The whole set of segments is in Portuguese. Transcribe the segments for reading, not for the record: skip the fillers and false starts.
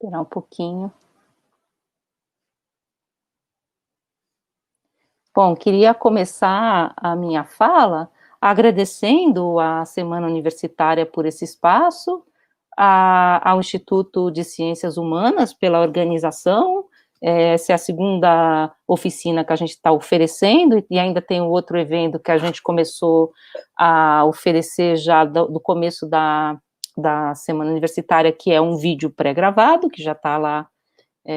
Esperar um pouquinho. Bom, queria começar a minha fala agradecendo à Semana Universitária por esse espaço, ao Instituto de Ciências Humanas pela organização. Essa é a segunda oficina que a gente está oferecendo, e ainda tem um outro evento que a gente começou a oferecer já do começo da Semana Universitária, que é um vídeo pré-gravado, que já está lá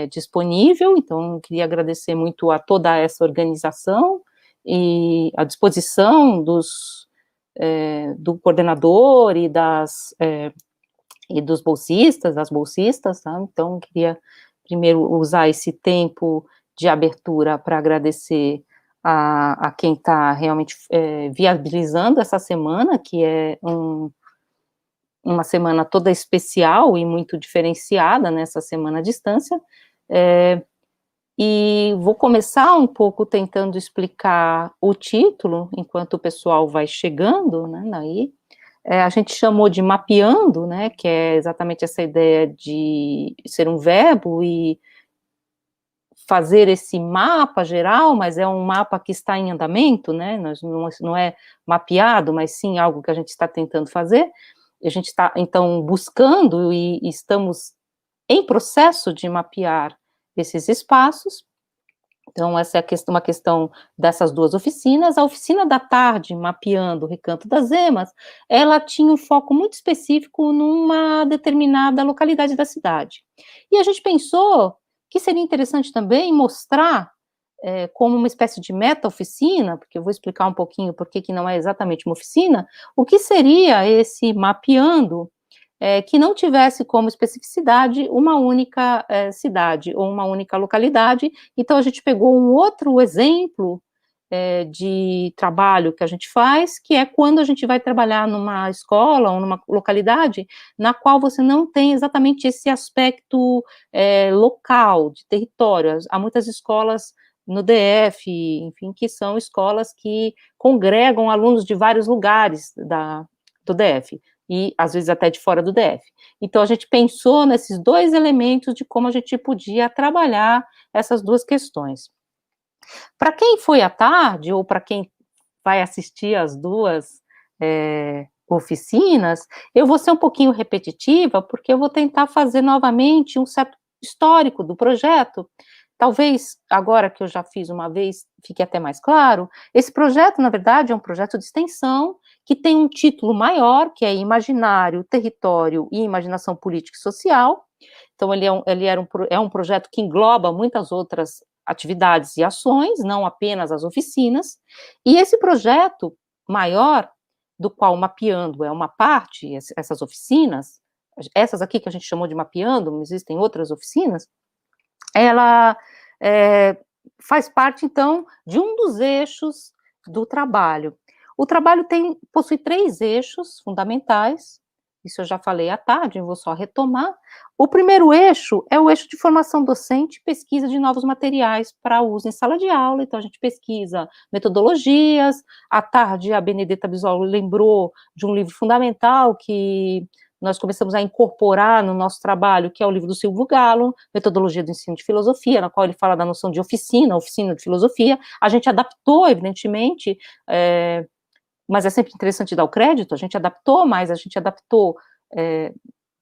disponível. Então, queria agradecer muito a toda essa organização e a disposição do coordenador e dos bolsistas, das bolsistas, tá? Então, queria primeiro usar esse tempo de abertura para agradecer a quem está realmente viabilizando essa semana, que é uma semana toda especial e muito diferenciada nessa semana à distância. E vou começar um pouco tentando explicar o título, enquanto o pessoal vai chegando, né, daí. A gente chamou de mapeando, né, que é exatamente essa ideia de ser um verbo e fazer esse mapa geral, mas é um mapa que está em andamento, né, não é mapeado, mas sim algo que a gente está tentando fazer. A gente está, então, buscando e estamos em processo de mapear esses espaços. Então, essa é uma questão dessas duas oficinas. A oficina da tarde, mapeando o Recanto das Emas, ela tinha um foco muito específico numa determinada localidade da cidade. E a gente pensou que seria interessante também mostrar, como uma espécie de meta-oficina, porque eu vou explicar um pouquinho por que não é exatamente uma oficina, o que seria esse mapeando, que não tivesse como especificidade uma única cidade ou uma única localidade. Então, a gente pegou um outro exemplo de trabalho que a gente faz, que é quando a gente vai trabalhar numa escola ou numa localidade na qual você não tem exatamente esse aspecto local, de território. Há muitas escolas no DF, enfim, que são escolas que congregam alunos de vários lugares do DF, e às vezes até de fora do DF. Então, a gente pensou nesses dois elementos de como a gente podia trabalhar essas duas questões. Para quem foi à tarde, ou para quem vai assistir as duas oficinas, eu vou ser um pouquinho repetitiva, porque eu vou tentar fazer novamente um certo histórico do projeto. Talvez, agora que eu já fiz uma vez, fique até mais claro. Esse projeto, na verdade, é um projeto de extensão, que tem um título maior, que é Imaginário, Território e Imaginação Política e Social. Então, é um projeto que engloba muitas outras atividades e ações, não apenas as oficinas. E esse projeto maior, do qual mapeando é uma parte, essas oficinas, essas aqui que a gente chamou de mapeando, mas existem outras oficinas, ela faz parte, então, de um dos eixos do trabalho. O trabalho possui 3 eixos fundamentais, isso eu já falei à tarde, eu vou só retomar. O primeiro eixo é o eixo de formação docente, pesquisa de novos materiais para uso em sala de aula. Então, a gente pesquisa metodologias. À tarde, a Benedetta Bisol lembrou de um livro fundamental que nós começamos a incorporar no nosso trabalho, que é o livro do Silvio Galo, Metodologia do Ensino de Filosofia, na qual ele fala da noção de oficina de filosofia. A gente adaptou, evidentemente, mas é sempre interessante dar o crédito, a gente adaptou, mas a gente adaptou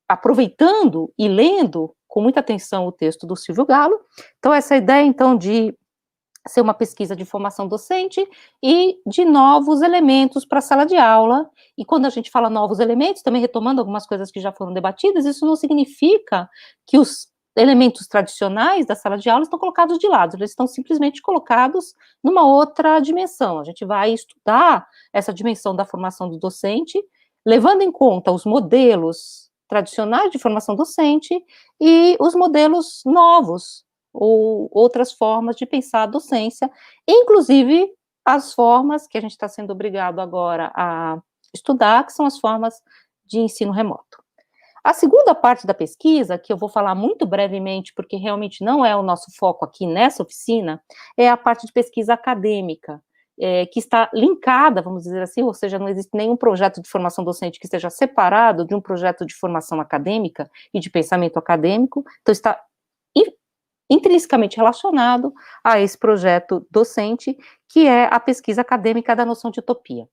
aproveitando e lendo com muita atenção o texto do Silvio Galo. Então, essa ideia, então, de ser uma pesquisa de formação docente e de novos elementos para a sala de aula. E quando a gente fala novos elementos, também retomando algumas coisas que já foram debatidas, isso não significa que os elementos tradicionais da sala de aula estão colocados de lado, eles estão simplesmente colocados numa outra dimensão. A gente vai estudar essa dimensão da formação do docente, levando em conta os modelos tradicionais de formação docente e os modelos novos, ou outras formas de pensar a docência, inclusive as formas que a gente está sendo obrigado agora a estudar, que são as formas de ensino remoto. A segunda parte da pesquisa, que eu vou falar muito brevemente, porque realmente não é o nosso foco aqui nessa oficina, é a parte de pesquisa acadêmica. que está linkada, vamos dizer assim, ou seja, não existe nenhum projeto de formação docente que esteja separado de um projeto de formação acadêmica e de pensamento acadêmico, então está intrinsecamente relacionado a esse projeto docente, que é a pesquisa acadêmica da noção de utopia.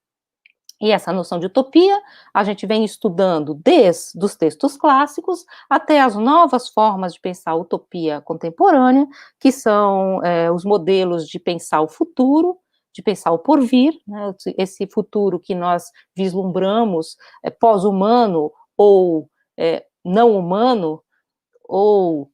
E essa noção de utopia, a gente vem estudando desde os textos clássicos até as novas formas de pensar a utopia contemporânea, que são os modelos de pensar o futuro, de pensar o porvir, né, esse futuro que nós vislumbramos, pós-humano ou não humano, ou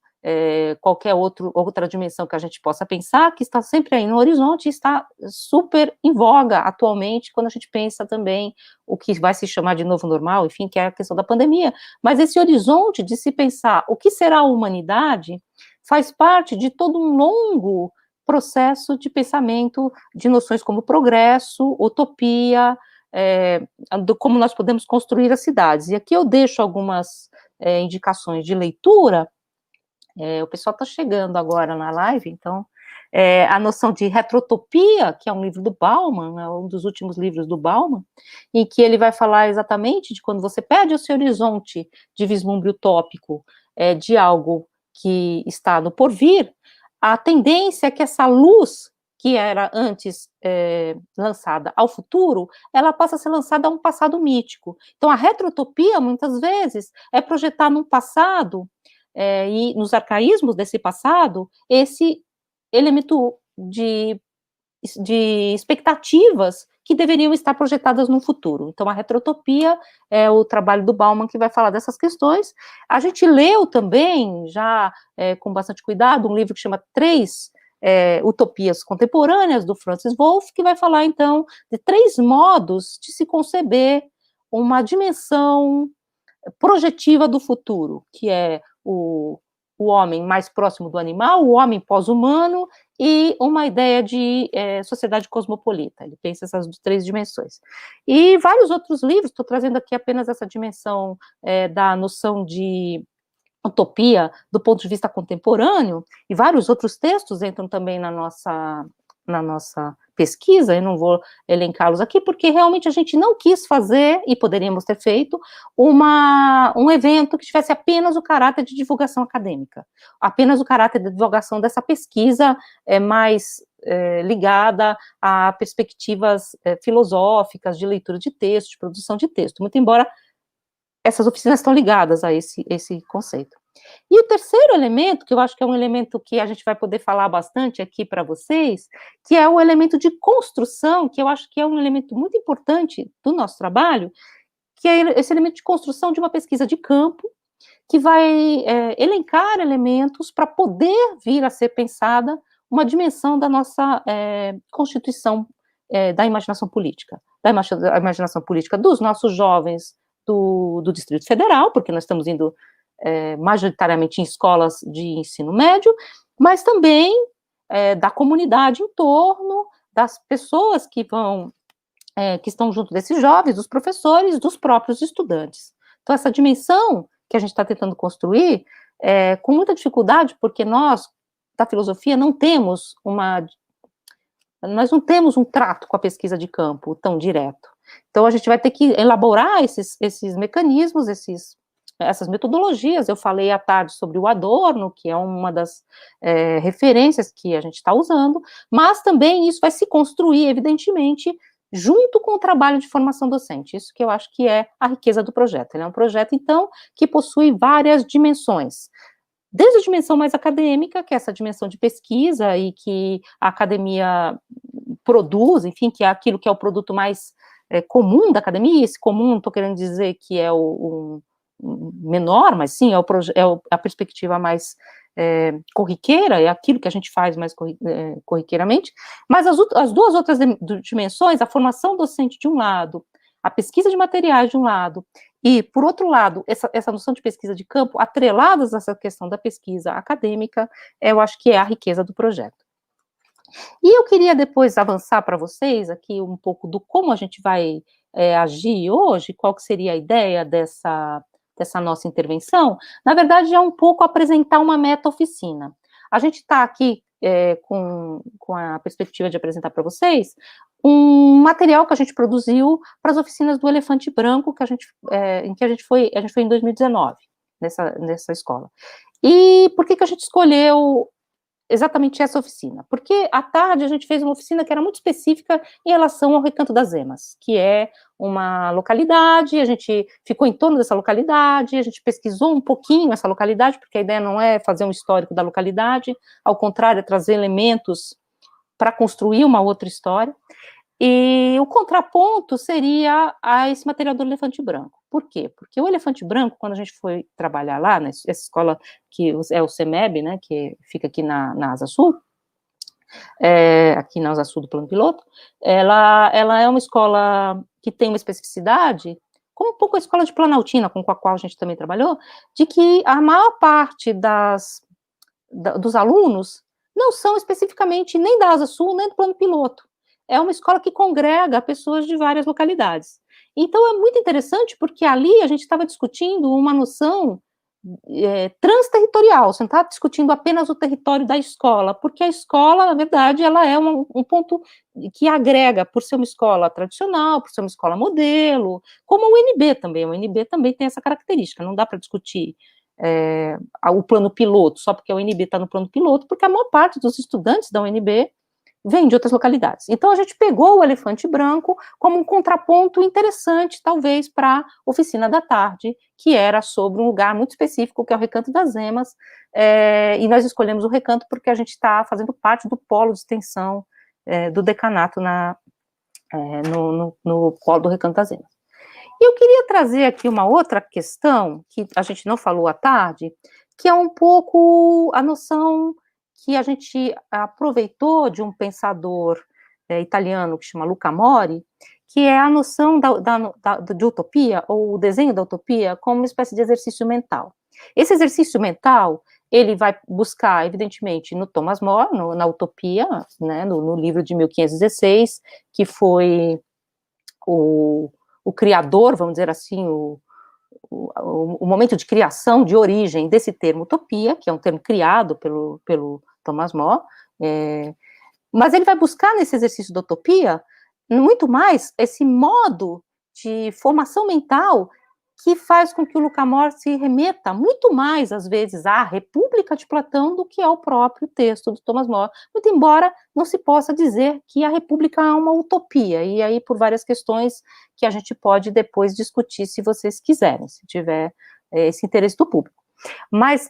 qualquer outra dimensão que a gente possa pensar, que está sempre aí no horizonte e está super em voga atualmente, quando a gente pensa também o que vai se chamar de novo normal, enfim, que é a questão da pandemia. Mas esse horizonte de se pensar o que será a humanidade faz parte de todo um longo processo de pensamento de noções como progresso, utopia, como nós podemos construir as cidades. E aqui eu deixo algumas indicações de leitura. O pessoal está chegando agora na live, então, a noção de retrotopia, que é um livro do Bauman, né, um dos últimos livros do Bauman, em que ele vai falar exatamente de quando você perde o seu horizonte de vislumbre utópico de algo que está no porvir, a tendência é que essa luz que era antes lançada ao futuro, ela passa a ser lançada a um passado mítico. Então, a retrotopia, muitas vezes, é projetar num passado e nos arcaísmos desse passado, esse elemento de expectativas que deveriam estar projetadas no futuro. Então, a retrotopia é o trabalho do Bauman que vai falar dessas questões. A gente leu também, já com bastante cuidado, um livro que chama Três Utopias Contemporâneas, do Francis Wolff, que vai falar, então, de 3 modos de se conceber uma dimensão projetiva do futuro, que é o homem mais próximo do animal, o homem pós-humano e uma ideia de sociedade cosmopolita. Ele pensa essas 3 dimensões. E vários outros livros, estou trazendo aqui apenas essa dimensão da noção de utopia do ponto de vista contemporâneo, e vários outros textos entram também na nossa pesquisa, eu não vou elencá-los aqui, porque realmente a gente não quis fazer, e poderíamos ter feito, um evento que tivesse apenas o caráter de divulgação acadêmica, apenas o caráter de divulgação dessa pesquisa mais ligada a perspectivas filosóficas, de leitura de texto, de produção de texto, muito embora essas oficinas estão ligadas a esse conceito. E o terceiro elemento, que eu acho que é um elemento que a gente vai poder falar bastante aqui para vocês, que é o elemento de construção, que eu acho que é um elemento muito importante do nosso trabalho, que é esse elemento de construção de uma pesquisa de campo, que vai elencar elementos para poder vir a ser pensada uma dimensão da nossa constituição da imaginação política, da imaginação política dos nossos jovens do Distrito Federal, porque nós estamos indo majoritariamente em escolas de ensino médio, mas também da comunidade em torno, das pessoas que estão junto desses jovens, dos professores, dos próprios estudantes. Então, essa dimensão que a gente está tentando construir, com muita dificuldade, porque nós, da filosofia, nós não temos um trato com a pesquisa de campo tão direto. Então, a gente vai ter que elaborar esses mecanismos, essas metodologias. Eu falei à tarde sobre o Adorno, que é uma das referências que a gente está usando, mas também isso vai se construir, evidentemente, junto com o trabalho de formação docente. Isso que eu acho que é a riqueza do projeto. Ele é um projeto, então, que possui várias dimensões. Desde a dimensão mais acadêmica, que é essa dimensão de pesquisa e que a academia produz, enfim, que é aquilo que é o produto mais comum da academia. Esse comum, não estou querendo dizer que é o menor, mas sim, é a perspectiva mais corriqueira, é aquilo que a gente faz mais corriqueiramente, mas as duas outras dimensões, a formação docente de um lado, a pesquisa de materiais de um lado, e, por outro lado, essa noção de pesquisa de campo, atreladas a essa questão da pesquisa acadêmica, eu acho que é a riqueza do projeto. E eu queria depois avançar para vocês aqui um pouco do como a gente vai agir hoje, qual que seria a ideia dessa nossa intervenção. Na verdade, é um pouco apresentar uma meta-oficina. A gente está aqui com a perspectiva de apresentar para vocês, um material que a gente produziu para as oficinas do Elefante Branco, em que a gente foi em 2019, nessa escola. E por que a gente escolheu exatamente essa oficina? Porque à tarde a gente fez uma oficina que era muito específica em relação ao Recanto das Emas, que é uma localidade, a gente ficou em torno dessa localidade, a gente pesquisou um pouquinho essa localidade, porque a ideia não é fazer um histórico da localidade, ao contrário, é trazer elementos para construir uma outra história. E o contraponto seria a esse material do Elefante Branco. Por quê? Porque o Elefante Branco, quando a gente foi trabalhar lá, nessa escola que é o CEMEB, né, que fica aqui na Asa Sul, aqui na Asa Sul do Plano Piloto, ela é uma escola que tem uma especificidade, como um pouco a escola de Planaltina, com a qual a gente também trabalhou, de que a maior parte dos alunos não são especificamente nem da Asa Sul, nem do Plano Piloto. É uma escola que congrega pessoas de várias localidades. Então, é muito interessante, porque ali a gente estava discutindo uma noção transterritorial, você não está discutindo apenas o território da escola, porque a escola, na verdade, ela é um ponto que agrega, por ser uma escola tradicional, por ser uma escola modelo, como o UNB também. O UNB também tem essa característica, não dá para discutir o plano piloto, só porque a UNB está no plano piloto, porque a maior parte dos estudantes da UNB vem de outras localidades. Então, a gente pegou o Elefante Branco como um contraponto interessante, talvez, para a oficina da tarde, que era sobre um lugar muito específico, que é o Recanto das Emas, e nós escolhemos o Recanto porque a gente está fazendo parte do polo de extensão do decanato no polo do Recanto das Emas. E eu queria trazer aqui uma outra questão, que a gente não falou à tarde, que é um pouco a noção que a gente aproveitou de um pensador italiano que chama Luca Mori, que é a noção de utopia, ou o desenho da utopia, como uma espécie de exercício mental. Esse exercício mental, ele vai buscar, evidentemente, no Thomas More, na Utopia, né, no livro de 1516, que foi o criador, vamos dizer assim, o momento de criação, de origem desse termo utopia, que é um termo criado pelo Thomas More, mas ele vai buscar nesse exercício da utopia muito mais esse modo de formação mental que faz com que o Luca More se remeta muito mais, às vezes, à República de Platão do que ao próprio texto do Thomas More, muito embora não se possa dizer que a República é uma utopia, e aí por várias questões que a gente pode depois discutir, se vocês quiserem, se tiver esse interesse do público. Mas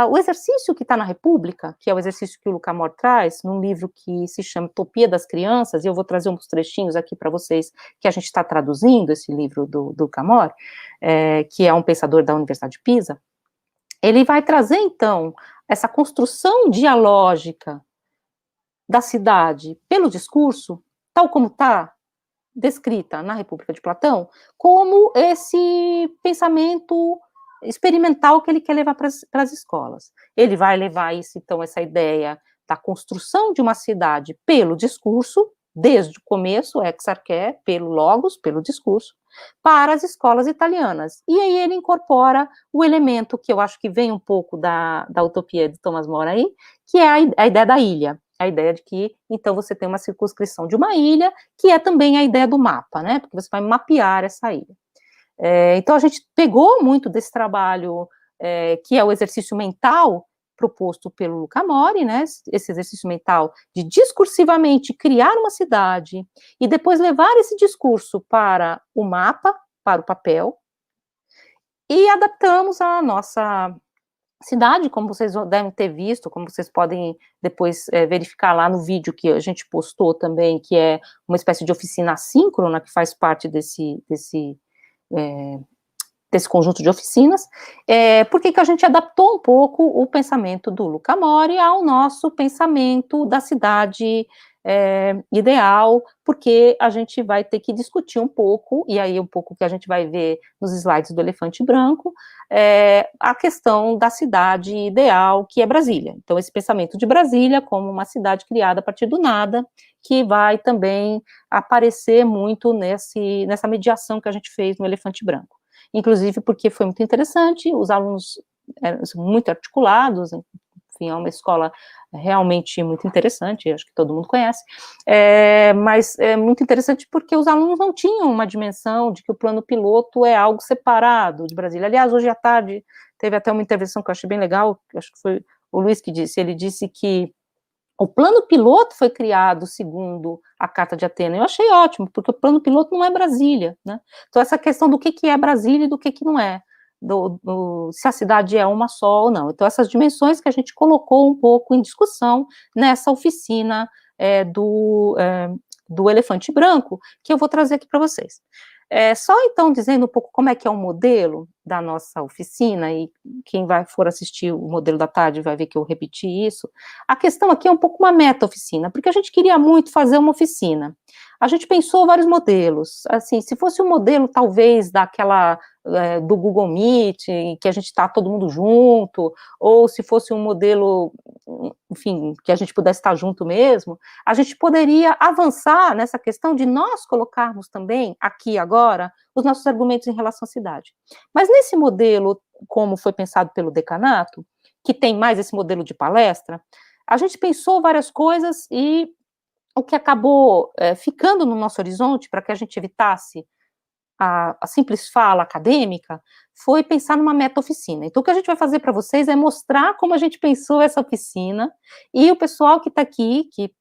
o exercício que está na República, que é o exercício que o Luca More traz, num livro que se chama Utopia das Crianças, e eu vou trazer uns trechinhos aqui para vocês, que a gente está traduzindo esse livro do Luca More, que é um pensador da Universidade de Pisa, ele vai trazer, então, essa construção dialógica da cidade pelo discurso, tal como está descrita na República de Platão, como esse pensamento experimental que ele quer levar para as escolas. Ele vai levar isso, então, essa ideia da construção de uma cidade pelo discurso, desde o começo, ex arché, pelo logos, pelo discurso, para as escolas italianas. E aí ele incorpora o elemento que eu acho que vem um pouco da utopia de Thomas More aí, que é a ideia da ilha. A ideia de que, então, você tem uma circunscrição de uma ilha, que é também a ideia do mapa, né? Porque você vai mapear essa ilha. Então, a gente pegou muito desse trabalho, que é o exercício mental proposto pelo Luca Mori, né, esse exercício mental de discursivamente criar uma cidade e depois levar esse discurso para o mapa, para o papel, e adaptamos a nossa cidade, como vocês devem ter visto, como vocês podem depois verificar lá no vídeo que a gente postou também, que é uma espécie de oficina assíncrona, que faz parte desse conjunto de oficinas. Por que a gente adaptou um pouco o pensamento do Luca Mori ao nosso pensamento da cidade ideal, porque a gente vai ter que discutir um pouco, e aí um pouco que a gente vai ver nos slides do Elefante Branco, a questão da cidade ideal, que é Brasília. Então, esse pensamento de Brasília como uma cidade criada a partir do nada, que vai também aparecer muito nessa mediação que a gente fez no Elefante Branco. Inclusive porque foi muito interessante, os alunos eram muito articulados, enfim, é uma escola realmente muito interessante, acho que todo mundo conhece, mas é muito interessante porque os alunos não tinham uma dimensão de que o plano piloto é algo separado de Brasília. Aliás, hoje à tarde teve até uma intervenção que eu achei bem legal, acho que foi o Luiz que disse, ele disse que o plano piloto foi criado segundo a Carta de Atenas. Eu achei ótimo, porque o plano piloto não é Brasília, né? Então, essa questão do que é Brasília e do que não é, se a cidade é uma só ou não. Então, essas dimensões que a gente colocou um pouco em discussão nessa oficina do elefante branco, que eu vou trazer aqui para vocês. Só então dizendo um pouco como é que é o modelo da nossa oficina, e quem for assistir o modelo da tarde vai ver que eu repeti isso. A questão aqui é um pouco uma meta-oficina, porque a gente queria muito fazer uma oficina. A gente pensou vários modelos, assim, se fosse um modelo talvez do Google Meet, que a gente está todo mundo junto, ou se fosse um modelo, enfim, que a gente pudesse estar junto mesmo, a gente poderia avançar nessa questão de nós colocarmos também, aqui agora, os nossos argumentos em relação à cidade. Mas nesse modelo, como foi pensado pelo decanato, que tem mais esse modelo de palestra, a gente pensou várias coisas e o que acabou ficando no nosso horizonte, para que a gente evitasse a simples fala acadêmica, foi pensar numa meta-oficina. Então, o que a gente vai fazer para vocês é mostrar como a gente pensou essa oficina, e o pessoal que está aqui, que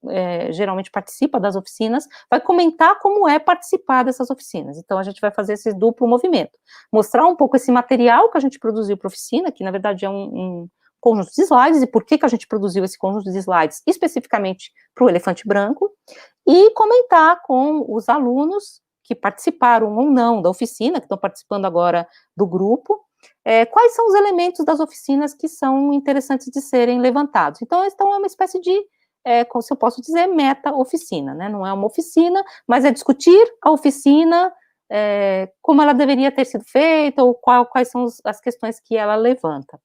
geralmente participa das oficinas, vai comentar como é participar dessas oficinas. Então, a gente vai fazer esse duplo movimento. Mostrar um pouco esse material que a gente produziu para a oficina, que na verdade é um conjunto de slides, e por que a gente produziu esse conjunto de slides especificamente para o elefante branco, e comentar com os alunos que participaram ou não da oficina, que estão participando agora do grupo, quais são os elementos das oficinas que são interessantes de serem levantados. Então, é uma espécie de, como se eu posso dizer, meta-oficina, né? Não é uma oficina, mas é discutir a oficina, como ela deveria ter sido feita, ou quais são as questões que ela levanta.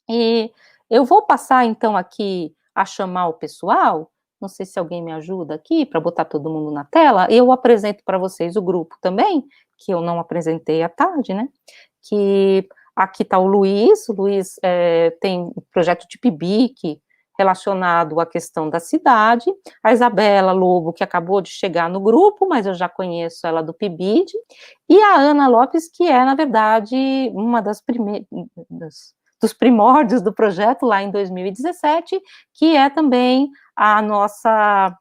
E eu vou passar, então, aqui a chamar o pessoal. Não sei se alguém me ajuda aqui para botar todo mundo na tela. Eu apresento para vocês o grupo também, que eu não apresentei à tarde, né? Que aqui está o Luiz tem um projeto de PIBIC relacionado à questão da cidade, a Isabela Lobo, que acabou de chegar no grupo, mas eu já conheço ela do PIBID, e a Ana Lopes, que é, na verdade, uma das primeiras, dos primórdios do projeto, lá em 2017, que é também a nossa,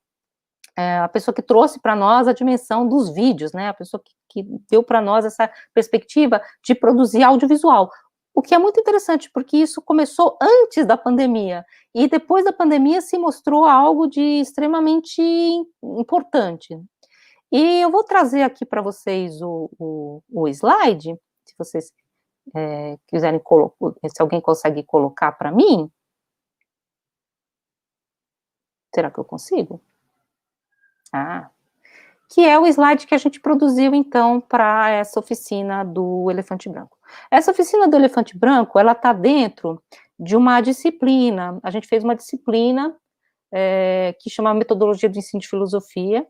a pessoa que trouxe para nós a dimensão dos vídeos, né, a pessoa que deu para nós essa perspectiva de produzir audiovisual, o que é muito interessante, porque isso começou antes da pandemia, e depois da pandemia se mostrou algo de extremamente importante. E eu vou trazer aqui para vocês o slide, se vocês quiserem colocar, se alguém consegue colocar para mim. Será que eu consigo? Que é o slide que a gente produziu, então, para essa oficina do elefante branco. Essa oficina do elefante branco, ela está dentro de uma disciplina, a gente fez uma disciplina que chama Metodologia do Ensino de Filosofia,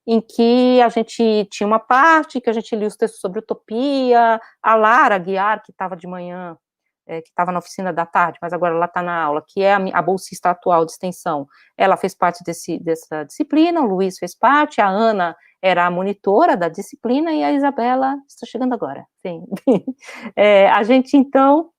em que a gente tinha uma parte que a gente lia os textos sobre utopia, a Lara Guiar, que estava de manhã, que estava na oficina da tarde, mas agora ela está na aula, que é a bolsista atual de extensão, ela fez parte dessa disciplina, o Luiz fez parte, a Ana era a monitora da disciplina, e a Isabela está chegando agora, sim. A gente, então,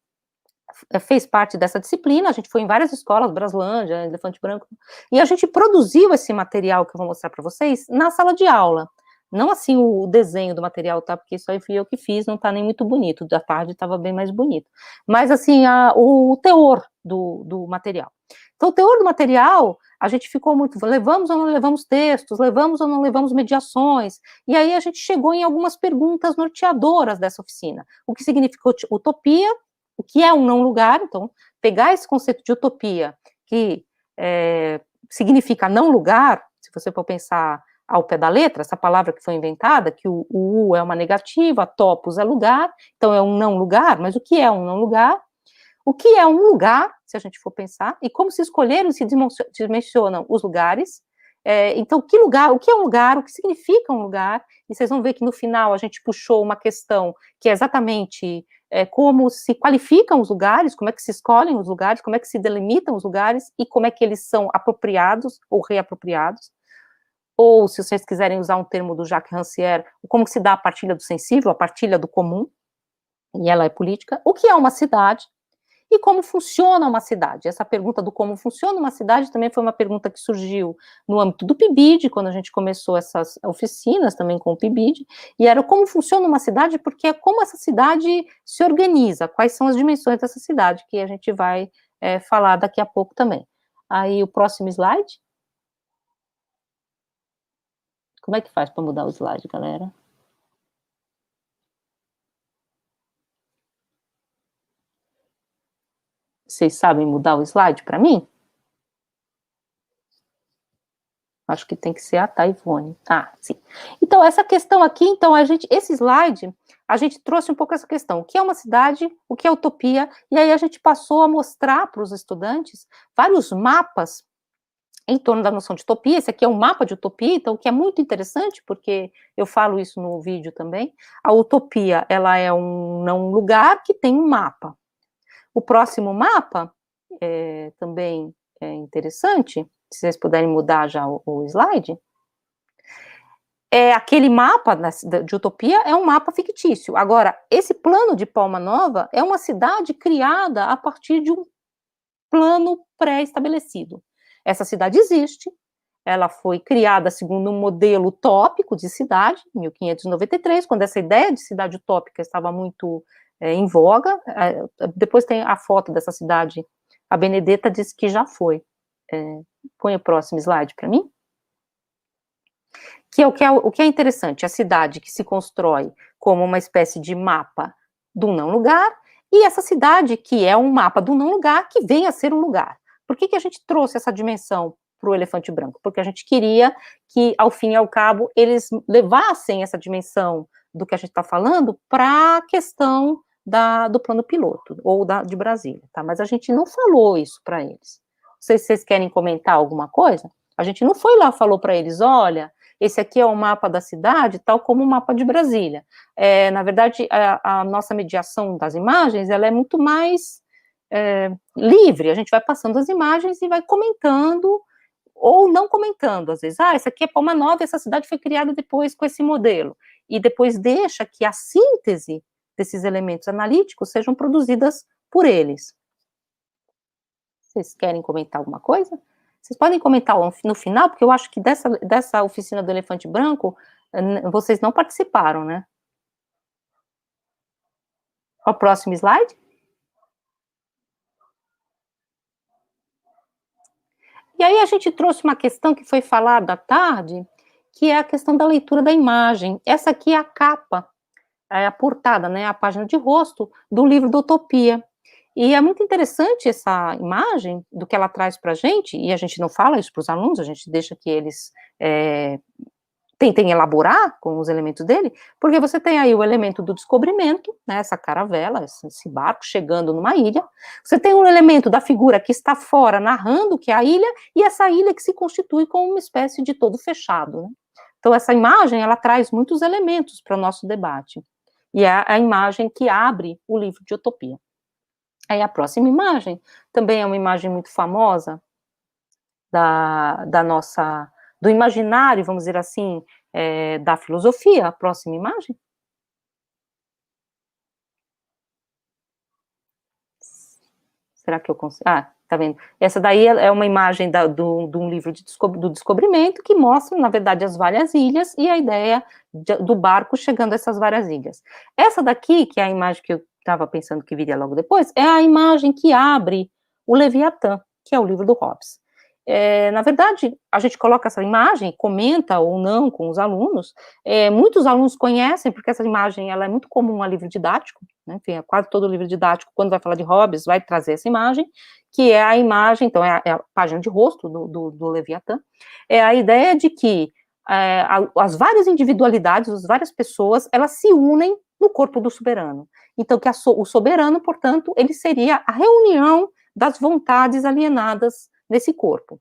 fez parte dessa disciplina, a gente foi em várias escolas, Braslândia, Elefante Branco, e a gente produziu esse material que eu vou mostrar para vocês na sala de aula. Não assim o desenho do material, tá? Porque isso aí fui eu que fiz, não tá nem muito bonito, da tarde estava bem mais bonito. Mas assim, o teor do material. Então, o teor do material, a gente ficou muito, levamos ou não levamos textos, levamos ou não levamos mediações, e aí a gente chegou em algumas perguntas norteadoras dessa oficina. O que significa utopia, o que é um não lugar, então, pegar esse conceito de utopia, que significa não lugar, se você for pensar ao pé da letra, essa palavra que foi inventada, que o U é uma negativa, topos é lugar, então é um não lugar, mas o que é um não lugar? O que é um lugar, se a gente for pensar, e como se escolheram e se dimensionam os lugares, Então, que lugar, o que é um lugar, o que significa um lugar, e vocês vão ver que no final a gente puxou uma questão que é exatamente como se qualificam os lugares, como é que se escolhem os lugares, como é que se delimitam os lugares, e como é que eles são apropriados ou reapropriados, ou, se vocês quiserem usar um termo do Jacques Rancière, como se dá a partilha do sensível, a partilha do comum, e ela é política. O que é uma cidade? E como funciona uma cidade? Essa pergunta do como funciona uma cidade também foi uma pergunta que surgiu no âmbito do PIBID, quando a gente começou essas oficinas também com o PIBID, e era como funciona uma cidade, porque é como essa cidade se organiza, quais são as dimensões dessa cidade, que a gente vai falar daqui a pouco também. Aí o próximo slide. Como é que faz para mudar o slide, galera? Vocês sabem mudar o slide para mim? Acho que tem que ser a Taivone. Ah, sim. Então, essa questão aqui, então, esse slide, a gente trouxe um pouco essa questão. O que é uma cidade? O que é utopia? E aí a gente passou a mostrar para os estudantes vários mapas em torno da noção de utopia. Esse aqui é um mapa de utopia, então, o que é muito interessante, porque eu falo isso no vídeo também. A utopia, ela é um lugar que tem um mapa. O próximo mapa, também é interessante, se vocês puderem mudar já o slide, aquele mapa de utopia é um mapa fictício. Agora, esse plano de Palma Nova é uma cidade criada a partir de um plano pré-estabelecido. Essa cidade existe, ela foi criada segundo um modelo utópico de cidade, em 1593, quando essa ideia de cidade utópica estava muito em voga. Depois tem a foto dessa cidade, a Benedetta disse que já foi. Põe o próximo slide para mim. O que é interessante, a cidade que se constrói como uma espécie de mapa do não lugar, e essa cidade que é um mapa do não lugar que vem a ser um lugar. Por que a gente trouxe essa dimensão para o elefante branco? Porque a gente queria que, ao fim e ao cabo, eles levassem essa dimensão do que a gente está falando para a questão do plano piloto, ou de Brasília, tá? Mas a gente não falou isso para eles. Não sei se vocês querem comentar alguma coisa. A gente não foi lá e falou para eles, olha, esse aqui é o mapa da cidade, tal como o mapa de Brasília. Na verdade, a nossa mediação das imagens, ela é muito mais livre, a gente vai passando as imagens e vai comentando, ou não comentando, às vezes, essa aqui é Palma Nova, essa cidade foi criada depois com esse modelo, e depois deixa que a síntese desses elementos analíticos sejam produzidas por eles. Vocês querem comentar alguma coisa? Vocês podem comentar no final, porque eu acho que dessa oficina do elefante branco, vocês não participaram, né? O próximo slide. E aí a gente trouxe uma questão que foi falada à tarde, que é a questão da leitura da imagem. Essa aqui é a capa, a portada, né, a página de rosto do livro do Utopia. E é muito interessante essa imagem do que ela traz para a gente, e a gente não fala isso para os alunos, a gente deixa que eles tentem elaborar com os elementos dele, porque você tem aí o elemento do descobrimento, né, essa caravela, esse barco chegando numa ilha, você tem o elemento da figura que está fora, narrando que é a ilha, e essa ilha que se constitui como uma espécie de todo fechado, né? Então essa imagem, ela traz muitos elementos para o nosso debate, e é a imagem que abre o livro de Utopia. Aí a próxima imagem, também é uma imagem muito famosa, do imaginário, vamos dizer assim, da filosofia. A próxima imagem. Será que eu consigo? Tá vendo? Essa daí é uma imagem de um livro do descobrimento, que mostra, na verdade, as várias ilhas e a ideia do barco chegando a essas várias ilhas. Essa daqui, que é a imagem que eu estava pensando que viria logo depois, é a imagem que abre o Leviatã, que é o livro do Hobbes. Na verdade, a gente coloca essa imagem, comenta ou não com os alunos, muitos alunos conhecem, porque essa imagem ela é muito comum a livro didático, né? Enfim, quase todo livro didático, quando vai falar de Hobbes, vai trazer essa imagem, que é a imagem, então é a página de rosto do Leviatã, é a ideia de que as várias individualidades, as várias pessoas, elas se unem no corpo do soberano. Então, que o soberano, portanto, ele seria a reunião das vontades alienadas nesse corpo.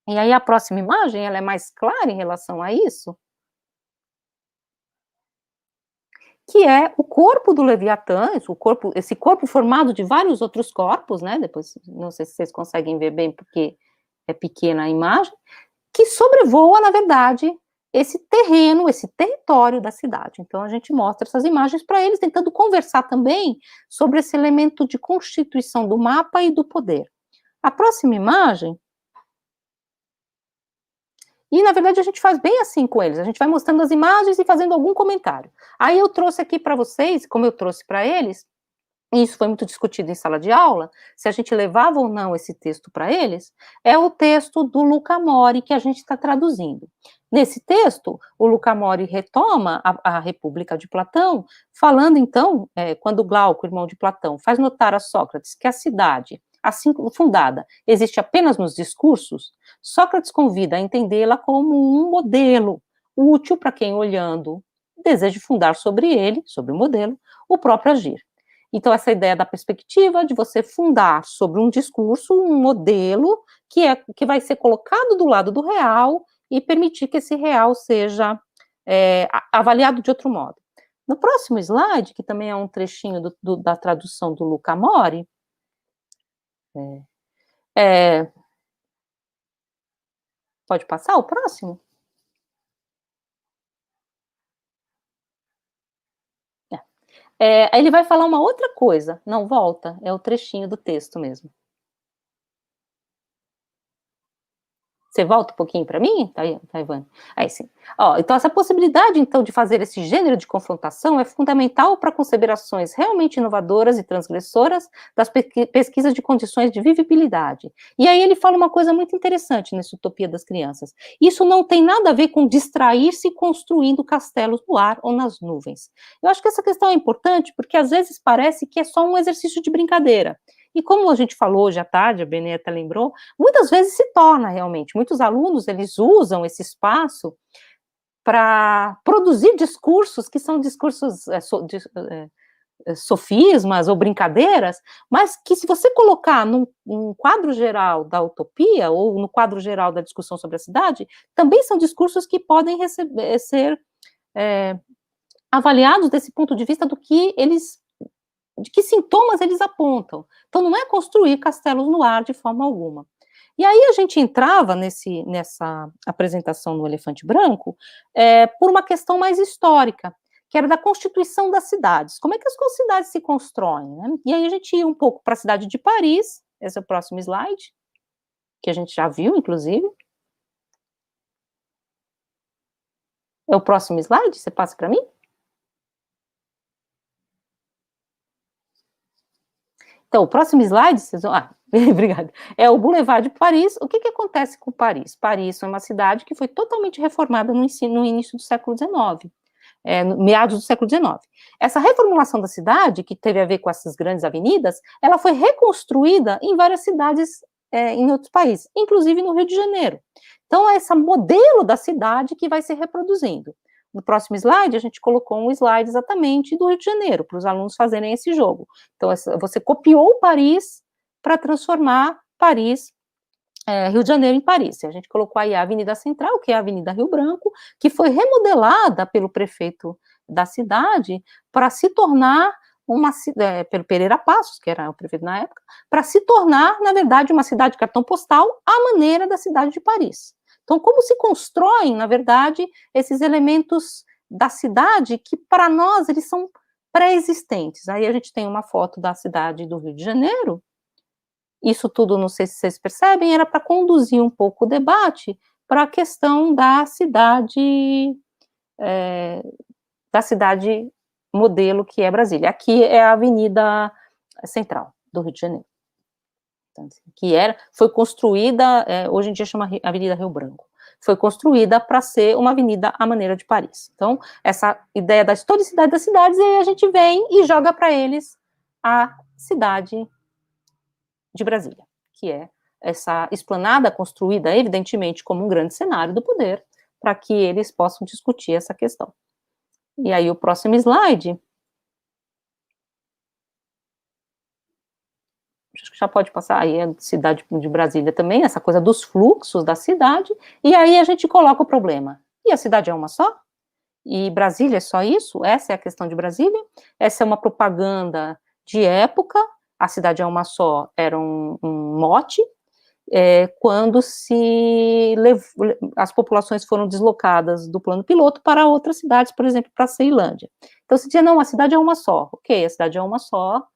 E aí a próxima imagem, ela é mais clara em relação a isso, que é o corpo do Leviatã, esse corpo formado de vários outros corpos, né, depois, não sei se vocês conseguem ver bem, porque é pequena a imagem, que sobrevoa, na verdade, esse terreno, esse território da cidade. Então, a gente mostra essas imagens para eles, tentando conversar também sobre esse elemento de constituição do mapa e do poder. A próxima imagem, e na verdade a gente faz bem assim com eles, a gente vai mostrando as imagens e fazendo algum comentário. Aí eu trouxe aqui para vocês, como eu trouxe para eles, e isso foi muito discutido em sala de aula, se a gente levava ou não esse texto para eles, é o texto do Luca Mori que a gente está traduzindo. Nesse texto, o Luca Mori retoma a República de Platão, falando então, quando Glauco, irmão de Platão, faz notar a Sócrates que a cidade, assim fundada, existe apenas nos discursos, Sócrates convida a entendê-la como um modelo útil para quem, olhando, deseja fundar sobre ele, sobre o modelo, o próprio agir. Então, essa ideia da perspectiva, de você fundar sobre um discurso, um modelo, que vai ser colocado do lado do real e permitir que esse real seja avaliado de outro modo. No próximo slide, que também é um trechinho da tradução do Luca Mori, pode passar o próximo? Ele vai falar uma outra coisa. Não, volta, é o trechinho do texto mesmo. Você volta um pouquinho para mim, Taiwan? Aí sim. Então, essa possibilidade, então, de fazer esse gênero de confrontação é fundamental para conceber ações realmente inovadoras e transgressoras das pesquisas de condições de vivibilidade. E aí ele fala uma coisa muito interessante nessa utopia das crianças. Isso não tem nada a ver com distrair-se construindo castelos no ar ou nas nuvens. Eu acho que essa questão é importante porque às vezes parece que é só um exercício de brincadeira. E como a gente falou hoje à tarde, a Beneta lembrou, muitas vezes se torna realmente. Muitos alunos, eles usam esse espaço para produzir discursos que são discursos sofismas ou brincadeiras, mas que se você colocar num quadro geral da utopia ou no quadro geral da discussão sobre a cidade, também são discursos que podem ser avaliados desse ponto de vista de que sintomas eles apontam. Então, não é construir castelos no ar de forma alguma. E aí a gente entrava nessa apresentação no Elefante Branco por uma questão mais histórica, que era da constituição das cidades. Como é que as cidades se constroem? Né? E aí a gente ia um pouco para a cidade de Paris, esse é o próximo slide, que a gente já viu, inclusive. É o próximo slide? Você passa para mim? Então, o próximo slide, vocês vão... obrigada. É o Boulevard de Paris. O que acontece com Paris? Paris é uma cidade que foi totalmente reformada no início do século XIX, no meados do século XIX. Essa reformulação da cidade, que teve a ver com essas grandes avenidas, ela foi reconstruída em várias cidades em outros países, inclusive no Rio de Janeiro. Então, é esse modelo da cidade que vai se reproduzindo. No próximo slide, a gente colocou um slide exatamente do Rio de Janeiro, para os alunos fazerem esse jogo. Então, você copiou Paris para transformar Paris, Rio de Janeiro em Paris. E a gente colocou aí a Avenida Central, que é a Avenida Rio Branco, que foi remodelada pelo prefeito da cidade para se tornar pelo Pereira Passos, que era o prefeito na época, para se tornar, na verdade, uma cidade de cartão postal à maneira da cidade de Paris. Então, como se constroem, na verdade, esses elementos da cidade que, para nós, eles são pré-existentes. Aí a gente tem uma foto da cidade do Rio de Janeiro. Isso tudo, não sei se vocês percebem, era para conduzir um pouco o debate para a questão da cidade modelo que é Brasília. Aqui é a Avenida Central do Rio de Janeiro. Então, foi construída, hoje em dia chama Avenida Rio Branco, foi construída para ser uma avenida à maneira de Paris. Então, essa ideia da historicidade das cidades, aí a gente vem e joga para eles a cidade de Brasília, que é essa esplanada construída, evidentemente, como um grande cenário do poder, para que eles possam discutir essa questão. E aí, o próximo slide... acho que já pode passar, aí a cidade de Brasília também, essa coisa dos fluxos da cidade, e aí a gente coloca o problema. E a cidade é uma só? E Brasília é só isso? Essa é a questão de Brasília? Essa é uma propaganda de época, a cidade é uma só, era um mote, quando as populações foram deslocadas do plano piloto para outras cidades, por exemplo, para a Ceilândia. Então, se dizia, não, a cidade é uma só. Ok, a cidade é uma só.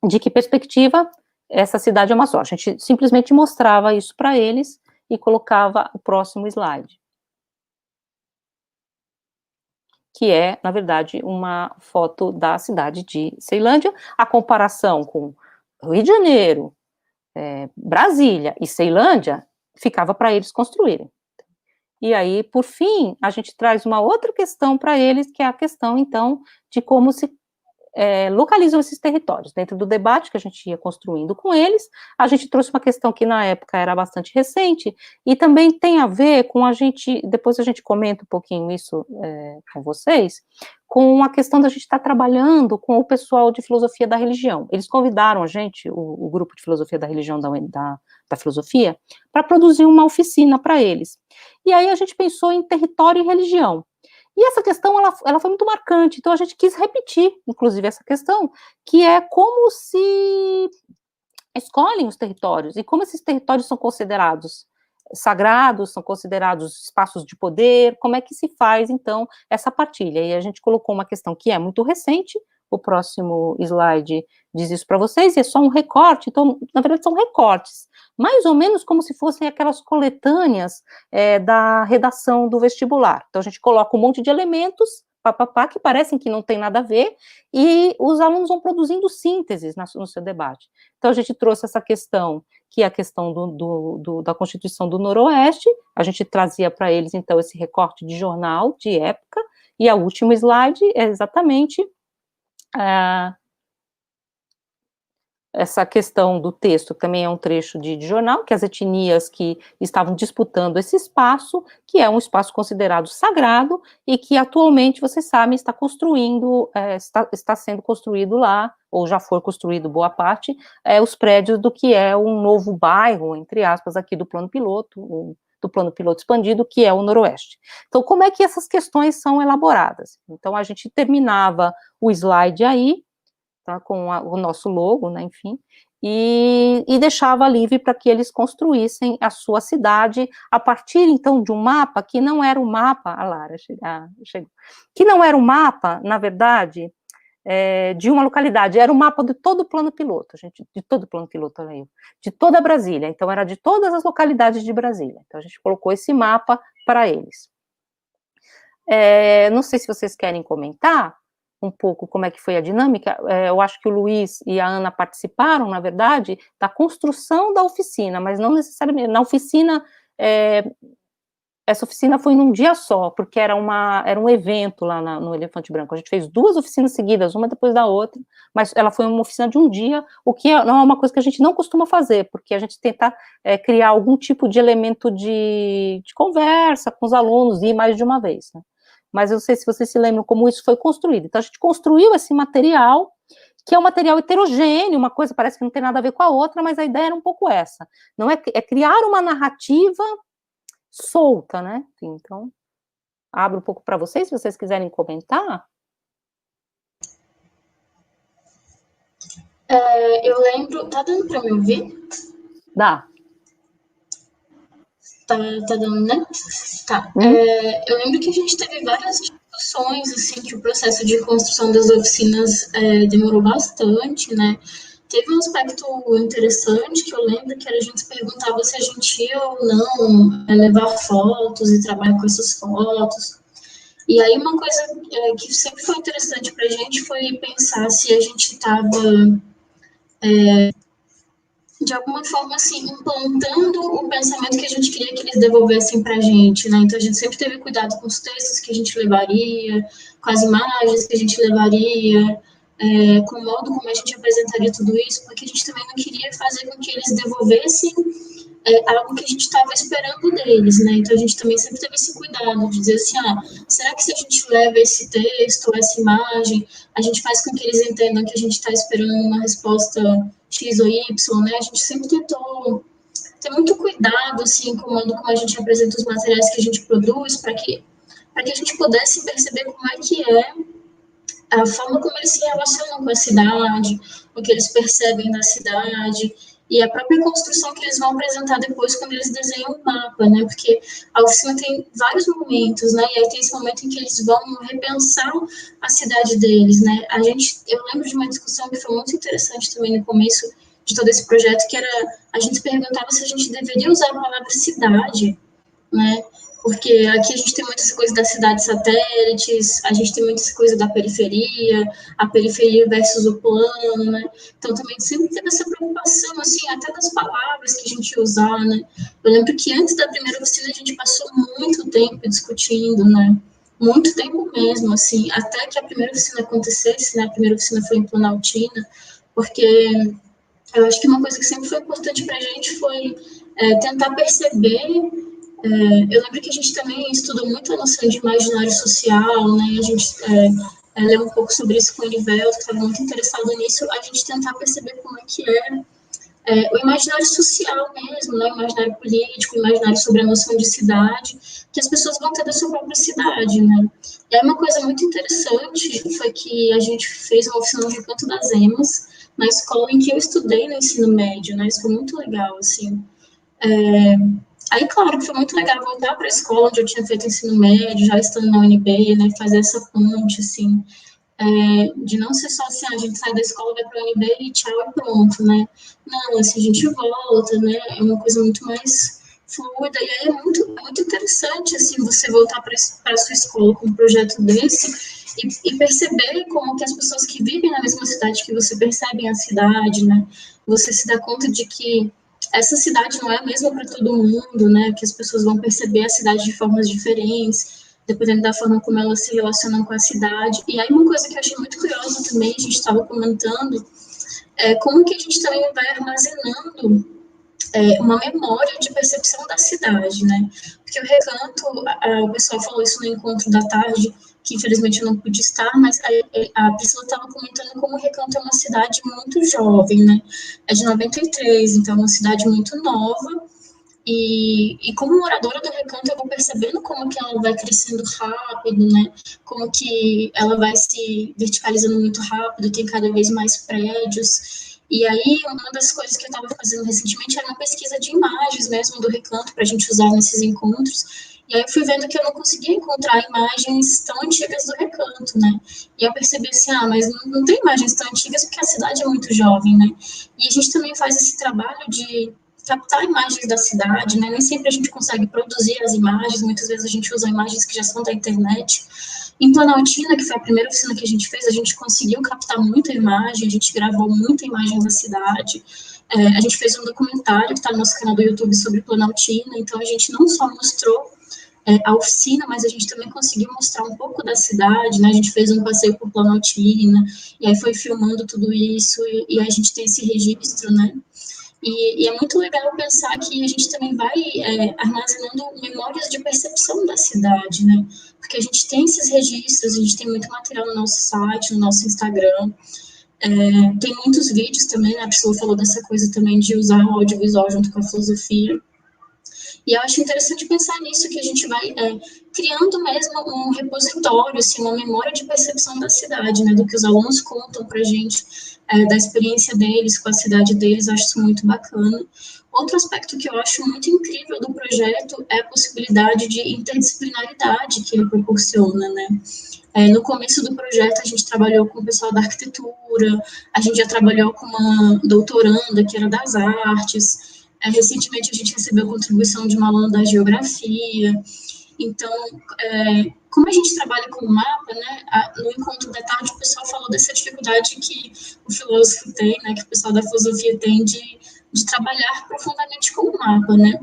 De que perspectiva essa cidade é uma só? A gente simplesmente mostrava isso para eles e colocava o próximo slide. Que é, na verdade, uma foto da cidade de Ceilândia, a comparação com Rio de Janeiro, Brasília e Ceilândia, ficava para eles construírem. E aí, por fim, a gente traz uma outra questão para eles, que é a questão, então, de como se localizam esses territórios. Dentro do debate que a gente ia construindo com eles, a gente trouxe uma questão que na época era bastante recente, e também tem a ver com a gente, depois a gente comenta um pouquinho isso com vocês, com a questão da gente estar trabalhando com o pessoal de filosofia da religião. Eles convidaram a gente, o grupo de filosofia da religião da filosofia, para produzir uma oficina para eles. E aí a gente pensou em território e religião. E essa questão, ela foi muito marcante, então a gente quis repetir, inclusive, essa questão, que é como se escolhem os territórios, e como esses territórios são considerados sagrados, são considerados espaços de poder, como é que se faz, então, essa partilha. E a gente colocou uma questão que é muito recente, o próximo slide diz isso para vocês, e é só um recorte, então, na verdade, são recortes, mais ou menos como se fossem aquelas coletâneas da redação do vestibular. Então, a gente coloca um monte de elementos, que parecem que não tem nada a ver, e os alunos vão produzindo sínteses no seu debate. Então, a gente trouxe essa questão, que é a questão da Constituição do Noroeste, a gente trazia para eles, então, esse recorte de jornal, de época, e a última slide é exatamente essa questão do texto, também é um trecho de jornal, que as etnias que estavam disputando esse espaço, que é um espaço considerado sagrado, e que atualmente, vocês sabem, está sendo construído lá, ou já foi construído boa parte, os prédios do que é um novo bairro, entre aspas, aqui do plano piloto, do plano piloto expandido, que é o Noroeste. Então, como é que essas questões são elaboradas? Então, a gente terminava o slide aí, tá, com o nosso logo, né, enfim, e deixava livre para que eles construíssem a sua cidade a partir, então, de um mapa que não era um mapa, a Lara chegou, que não era um mapa, na verdade, de uma localidade, era um mapa de todo o plano piloto, gente, de todo o plano piloto, de toda Brasília, então era de todas as localidades de Brasília, então a gente colocou esse mapa para eles. Não sei se vocês querem comentar um pouco como é que foi a dinâmica, eu acho que o Luiz e a Ana participaram, na verdade, da construção da oficina, mas não necessariamente, na oficina, essa oficina foi num dia só, porque era um evento lá no Elefante Branco, a gente fez 2 oficinas seguidas, uma depois da outra, mas ela foi uma oficina de um dia, o que não é uma coisa que a gente não costuma fazer, porque a gente tenta criar algum tipo de elemento de conversa com os alunos, e ir mais de uma vez, né? Mas eu não sei se vocês se lembram como isso foi construído. Então, a gente construiu esse material, que é um material heterogêneo, uma coisa parece que não tem nada a ver com a outra, mas a ideia era um pouco essa. Não é criar uma narrativa solta, né? Então, abro um pouco para vocês, se vocês quiserem comentar. Eu lembro... Tá dando para me ouvir? Dá. Tá dando, né? Tá. Eu lembro que a gente teve várias discussões, assim, que o processo de construção das oficinas demorou bastante, né? Teve um aspecto interessante que eu lembro que era a gente perguntava se a gente ia ou não levar fotos e trabalhar com essas fotos. E aí uma coisa que sempre foi interessante para a gente foi pensar se a gente estava de alguma forma, assim, implantando o pensamento que a gente queria que eles devolvessem para a gente, né? Então, a gente sempre teve cuidado com os textos que a gente levaria, com as imagens que a gente levaria, com o modo como a gente apresentaria tudo isso, porque a gente também não queria fazer com que eles devolvessem algo que a gente estava esperando deles, né? Então a gente também sempre teve esse cuidado de dizer assim, será que se a gente leva esse texto, essa imagem, a gente faz com que eles entendam que a gente está esperando uma resposta X ou Y, né? A gente sempre tentou ter muito cuidado, assim, com o modo como a gente apresenta os materiais que a gente produz, para que a gente pudesse perceber como é que é a forma como eles se relacionam com a cidade, o que eles percebem da cidade, e a própria construção que eles vão apresentar depois quando eles desenham o mapa, né? Porque a oficina tem vários momentos, né? E aí tem esse momento em que eles vão repensar a cidade deles, né? Eu lembro de uma discussão que foi muito interessante também no começo de todo esse projeto, que era a gente perguntava se a gente deveria usar a palavra cidade, né? Porque aqui a gente tem muita coisa das cidades satélites, a gente tem muita coisa da periferia, a periferia versus o plano, né? Então também sempre teve essa preocupação, assim, até das palavras que a gente usar, né? Eu lembro que antes da primeira oficina a gente passou muito tempo discutindo, né? Muito tempo mesmo, assim, até que a primeira oficina acontecesse, né? A primeira oficina foi em Planaltina, porque eu acho que uma coisa que sempre foi importante para a gente foi tentar perceber. Eu lembro que a gente também estudou muito a noção de imaginário social, né? A gente leu um pouco sobre isso com o Elivelto, que estava muito interessado nisso, a gente tentar perceber como é que o imaginário social mesmo, né? O imaginário político, o imaginário sobre a noção de cidade, que as pessoas vão ter da sua própria cidade, né? E aí uma coisa muito interessante foi que a gente fez uma oficina no Recanto das Emas, na escola em que eu estudei no ensino médio, né? Isso foi muito legal, assim. Aí, claro, que foi muito legal voltar para a escola onde eu tinha feito ensino médio, já estando na UNB, né, fazer essa ponte, assim, de não ser só assim, a gente sai da escola, vai para a UNB e tchau e pronto, né? Não, assim, a gente volta, né? É uma coisa muito mais fluida, e aí é muito interessante, assim, você voltar para a sua escola com um projeto desse e perceber como que as pessoas que vivem na mesma cidade que você percebem a cidade, né? Você se dá conta de que essa cidade não é a mesma para todo mundo, né? Que as pessoas vão perceber a cidade de formas diferentes, dependendo da forma como elas se relacionam com a cidade. E aí uma coisa que eu achei muito curiosa também, a gente estava comentando, é como que a gente também vai armazenando uma memória de percepção da cidade, né? Porque o Recanto, o pessoal falou isso no encontro da tarde, que infelizmente eu não pude estar, mas a Priscila estava comentando como o Recanto é uma cidade muito jovem, né? É de 93, então é uma cidade muito nova, e como moradora do Recanto, eu vou percebendo como que ela vai crescendo rápido, né? Como que ela vai se verticalizando muito rápido, tem cada vez mais prédios. E aí, uma das coisas que eu estava fazendo recentemente era uma pesquisa de imagens mesmo do Recanto para a gente usar nesses encontros. E aí eu fui vendo que eu não conseguia encontrar imagens tão antigas do Recanto, né? E eu percebi assim, mas não tem imagens tão antigas porque a cidade é muito jovem, né? E a gente também faz esse trabalho de captar imagens da cidade, né? Nem sempre a gente consegue produzir as imagens, muitas vezes a gente usa imagens que já são da internet. Em Planaltina, que foi a primeira oficina que a gente fez, a gente conseguiu captar muita imagem, a gente gravou muita imagem da cidade. A gente fez um documentário que está no nosso canal do YouTube sobre Planaltina, então a gente não só mostrou a oficina, mas a gente também conseguiu mostrar um pouco da cidade, né? A gente fez um passeio por Planaltina, e aí foi filmando tudo isso, e a gente tem esse registro, né? E é muito legal pensar que a gente também vai armazenando memórias de percepção da cidade, né? Porque a gente tem esses registros, a gente tem muito material no nosso site, no nosso Instagram, tem muitos vídeos também, né? A pessoa falou dessa coisa também de usar o audiovisual junto com a filosofia. E eu acho interessante pensar nisso, que a gente vai criando mesmo um repositório, assim, uma memória de percepção da cidade, né, do que os alunos contam para a gente, da experiência deles com a cidade deles, acho isso muito bacana. Outro aspecto que eu acho muito incrível do projeto é a possibilidade de interdisciplinaridade que ele proporciona, né? No começo do projeto, a gente trabalhou com o pessoal da arquitetura, a gente já trabalhou com uma doutoranda que era das artes, recentemente a gente recebeu contribuição de uma aluna da geografia. Então, como a gente trabalha com o mapa, né, no encontro da tarde o pessoal falou dessa dificuldade que o filósofo tem, né, que o pessoal da filosofia tem de trabalhar profundamente com o mapa, né?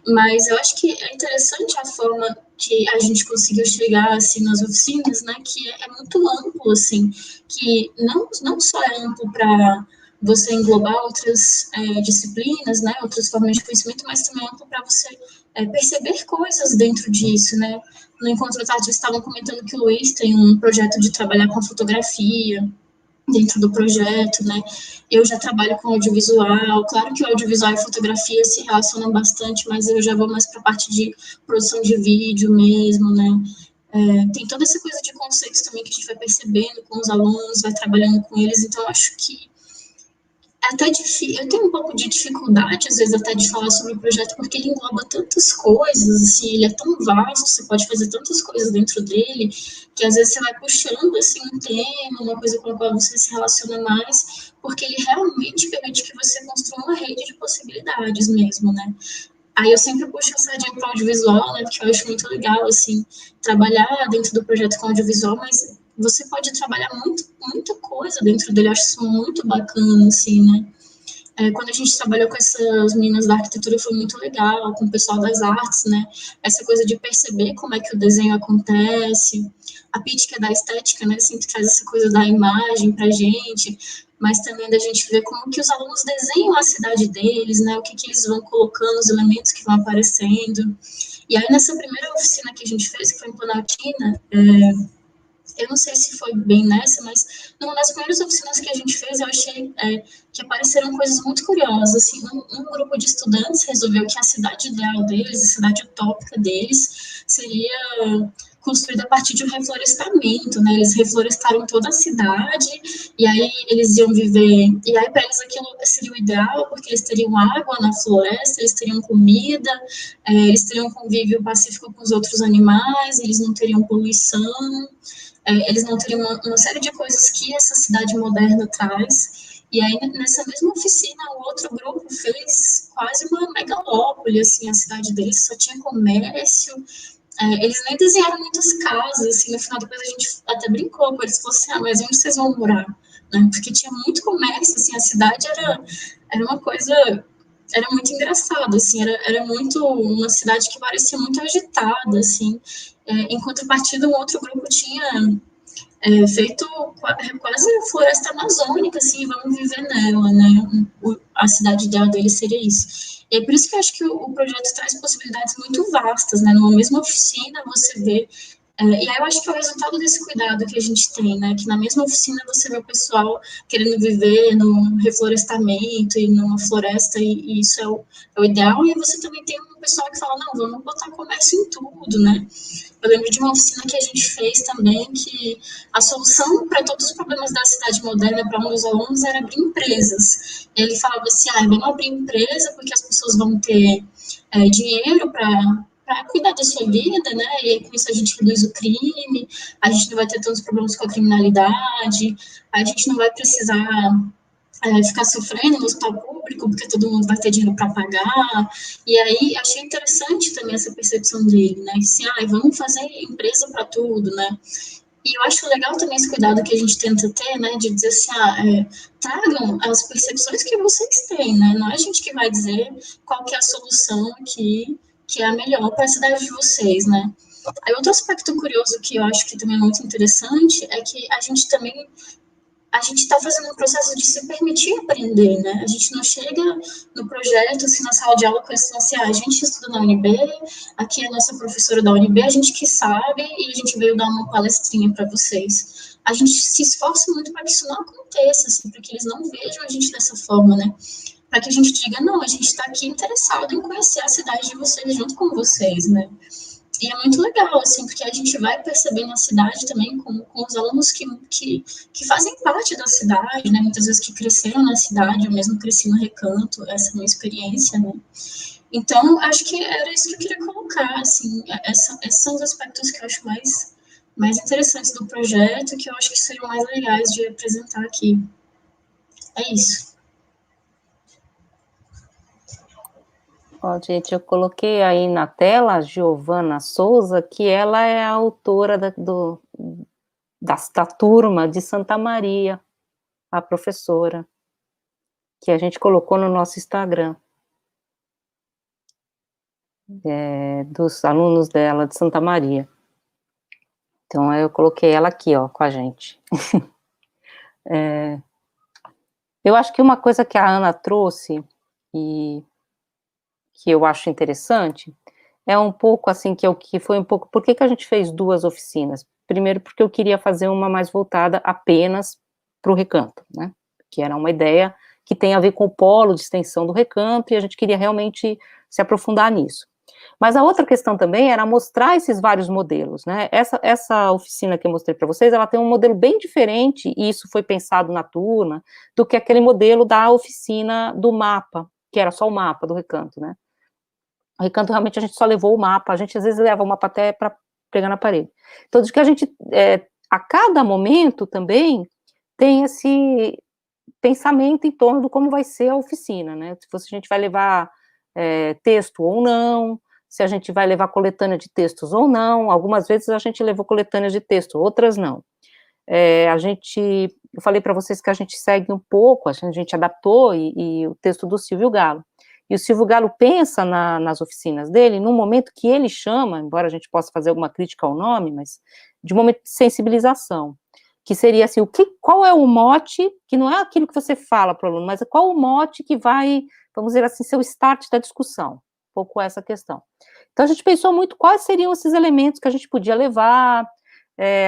Mas eu acho que é interessante a forma que a gente conseguiu chegar assim nas oficinas, né? Que é muito amplo, assim, que não só é amplo para você englobar outras disciplinas, né, outras formas de conhecimento, mas também amplo para você perceber coisas dentro disso, né. No encontro tarde, eles estavam comentando que o Luiz tem um projeto de trabalhar com fotografia dentro do projeto, né? Eu já trabalho com audiovisual, claro que o audiovisual e fotografia se relacionam bastante, mas eu já vou mais para a parte de produção de vídeo mesmo, né? Tem toda essa coisa de conceitos também que a gente vai percebendo com os alunos, vai trabalhando com eles, então eu acho que é até difícil, eu tenho um pouco de dificuldade, às vezes, até de falar sobre o projeto, porque ele engloba tantas coisas, assim, ele é tão vasto, você pode fazer tantas coisas dentro dele, que às vezes você vai puxando, assim, um tema, uma coisa com a qual você se relaciona mais, porque ele realmente permite que você construa uma rede de possibilidades mesmo, né? Aí eu sempre puxo a sardinha para o audiovisual, né, porque eu acho muito legal, assim, trabalhar dentro do projeto com audiovisual, mas você pode trabalhar muita coisa dentro dele, eu acho isso muito bacana, assim, né. Quando a gente trabalhou com essas meninas da arquitetura foi muito legal, com o pessoal das artes, né, essa coisa de perceber como é que o desenho acontece, a Pitty, que é da estética, né, sempre traz essa coisa da imagem pra gente, mas também da gente ver como que os alunos desenham a cidade deles, né, o que que eles vão colocando, os elementos que vão aparecendo. E aí, nessa primeira oficina que a gente fez, que foi em Planaltina, eu não sei se foi bem nessa, mas numa das primeiras oficinas que a gente fez, eu achei que apareceram coisas muito curiosas. Assim, um grupo de estudantes resolveu que a cidade ideal deles, a cidade utópica deles, seria construída a partir de um reflorestamento, né? Eles reflorestaram toda a cidade e aí eles iam viver. E aí para eles aquilo seria o ideal, porque eles teriam água na floresta, eles teriam comida, eles teriam convívio pacífico com os outros animais, eles não teriam poluição, eles não teriam uma série de coisas que essa cidade moderna traz. E aí, nessa mesma oficina, o outro grupo fez quase uma megalópole, assim, a cidade deles só tinha comércio, eles nem desenharam muitas casas, assim, no final depois a gente até brincou com eles, falou assim, mas onde vocês vão morar? Né? Porque tinha muito comércio, assim, a cidade era uma coisa, era muito engraçado, assim, era muito, uma cidade que parecia muito agitada, assim, em contrapartida, um outro grupo tinha feito quase a floresta amazônica, assim, vamos viver nela, né? A cidade ideal dele seria isso. E é por isso que eu acho que o projeto traz possibilidades muito vastas, né? Numa mesma oficina você vê e aí eu acho que é o resultado desse cuidado que a gente tem, né? Que na mesma oficina você vê o pessoal querendo viver num reflorestamento e numa floresta, e isso é o ideal, e você também tem um pessoal que fala, não, vamos botar comércio em tudo, né? Eu lembro de uma oficina que a gente fez também, que a solução para todos os problemas da cidade moderna para um dos alunos era abrir empresas. E ele falava assim, vamos abrir empresa porque as pessoas vão ter dinheiro para cuidar da sua vida, né? E com isso a gente reduz o crime, a gente não vai ter tantos problemas com a criminalidade, a gente não vai precisar ficar sofrendo no hospital público, porque todo mundo vai ter dinheiro para pagar. E aí achei interessante também essa percepção dele, né? Assim, vamos fazer empresa para tudo, né? E eu acho legal também esse cuidado que a gente tenta ter, né? De dizer assim, tragam as percepções que vocês têm, né? Não é a gente que vai dizer qual que é a solução que é a melhor para a cidade de vocês, né? Aí outro aspecto curioso que eu acho que também é muito interessante é que a gente está fazendo um processo de se permitir aprender, né? A gente não chega no projeto, assim, na sala de aula, com esse assim, a gente estuda na UNB, aqui é a nossa professora da UNB, a gente que sabe, e a gente veio dar uma palestrinha para vocês. A gente se esforça muito para que isso não aconteça, assim, para que eles não vejam a gente dessa forma, né? Para que a gente diga, não, a gente está aqui interessado em conhecer a cidade de vocês junto com vocês, né? E é muito legal, assim, porque a gente vai percebendo a cidade também com os alunos que fazem parte da cidade, né? Muitas vezes que cresceram na cidade, eu mesmo cresci no Recanto, essa é a minha experiência, né? Então, acho que era isso que eu queria colocar, assim, esses são os aspectos que eu acho mais interessantes do projeto, que eu acho que seriam mais legais de apresentar aqui. É isso. Ó, gente, eu coloquei aí na tela a Giovana Souza, que ela é a autora da turma de Santa Maria, a professora, que a gente colocou no nosso Instagram, dos alunos dela de Santa Maria. Então, eu coloquei ela aqui, ó, com a gente. Eu acho que uma coisa que a Ana trouxe, e que eu acho interessante, é um pouco assim, que foi um pouco, por que que a gente fez 2 oficinas? Primeiro, porque eu queria fazer uma mais voltada apenas para o Recanto, né, que era uma ideia que tem a ver com o polo de extensão do Recanto, e a gente queria realmente se aprofundar nisso. Mas a outra questão também era mostrar esses vários modelos, né, essa oficina que eu mostrei para vocês, ela tem um modelo bem diferente, e isso foi pensado na turma, do que aquele modelo da oficina do mapa, que era só o mapa do Recanto, né. O Recanto, realmente, a gente só levou o mapa, a gente às vezes leva o mapa até para pegar na parede. Então, de que a gente, a cada momento também, tem esse pensamento em torno do como vai ser a oficina, né, se a gente vai levar texto ou não, se a gente vai levar coletânea de textos ou não, algumas vezes a gente levou coletâneas de texto, outras não. Eu falei para vocês que a gente segue um pouco, a gente adaptou e o texto do Silvio Galo. E o Silvio Galo pensa nas oficinas dele, num momento que ele chama, embora a gente possa fazer alguma crítica ao nome, mas de um momento de sensibilização, que seria assim, qual é o mote, que não é aquilo que você fala para o aluno, mas qual o mote que vai, vamos dizer assim, ser o start da discussão, um pouco essa questão. Então a gente pensou muito quais seriam esses elementos que a gente podia levar,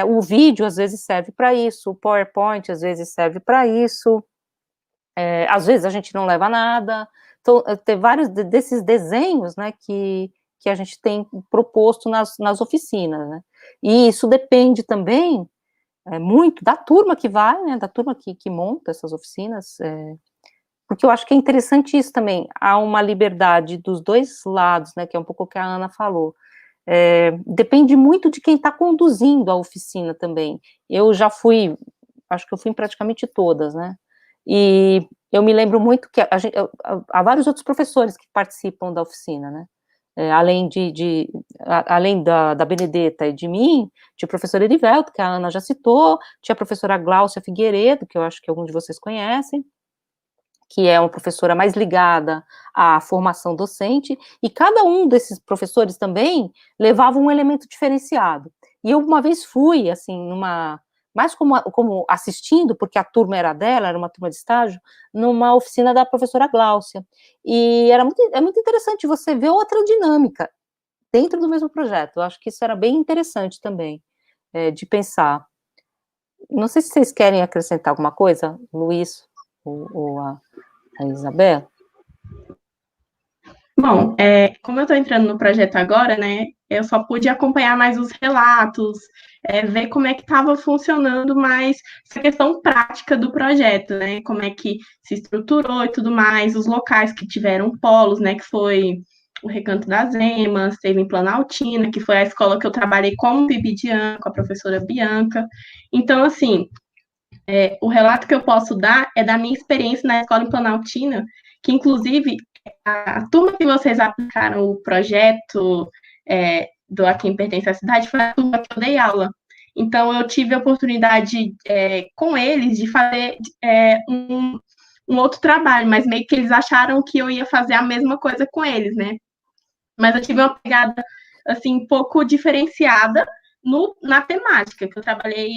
o vídeo às vezes serve para isso, o PowerPoint às vezes serve para isso, às vezes a gente não leva nada, então tem vários desses desenhos, né, que a gente tem proposto nas oficinas, né, e isso depende também muito da turma que vai, né, da turma que monta essas oficinas, porque eu acho que é interessante isso também, há uma liberdade dos 2 lados, né, que é um pouco o que a Ana falou, depende muito de quem está conduzindo a oficina também. Eu já fui, acho que eu fui em praticamente todas, né, e eu me lembro muito que há vários outros professores que participam da oficina, né, além além da Benedetta e de mim, tinha o professor Erivelto, que a Ana já citou, tinha a professora Gláucia Figueiredo, que eu acho que alguns de vocês conhecem, que é uma professora mais ligada à formação docente, e cada um desses professores também levava um elemento diferenciado. E eu uma vez fui, assim, mais como assistindo, porque a turma era dela, era uma turma de estágio, numa oficina da professora Gláucia. E é muito interessante você ver outra dinâmica dentro do mesmo projeto. Eu acho que isso era bem interessante também, de pensar. Não sei se vocês querem acrescentar alguma coisa, Luiz ou a Isabel? Bom, como eu estou entrando no projeto agora, né, eu só pude acompanhar mais os relatos, ver como é que estava funcionando mais essa questão prática do projeto, né, como é que se estruturou e tudo mais, os locais que tiveram polos, né, que foi o Recanto das Emas, teve em Planaltina, que foi a escola que eu trabalhei como bibidiana, com a professora Bianca. Então, assim, o relato que eu posso dar é da minha experiência na escola em Planaltina, que inclusive a turma que vocês aplicaram o projeto do A Quem Pertence à Cidade foi a turma que eu dei aula. Então, eu tive a oportunidade com eles de fazer um outro trabalho, mas meio que eles acharam que eu ia fazer a mesma coisa com eles, né? Mas eu tive uma pegada, assim, um pouco diferenciada na temática, que eu trabalhei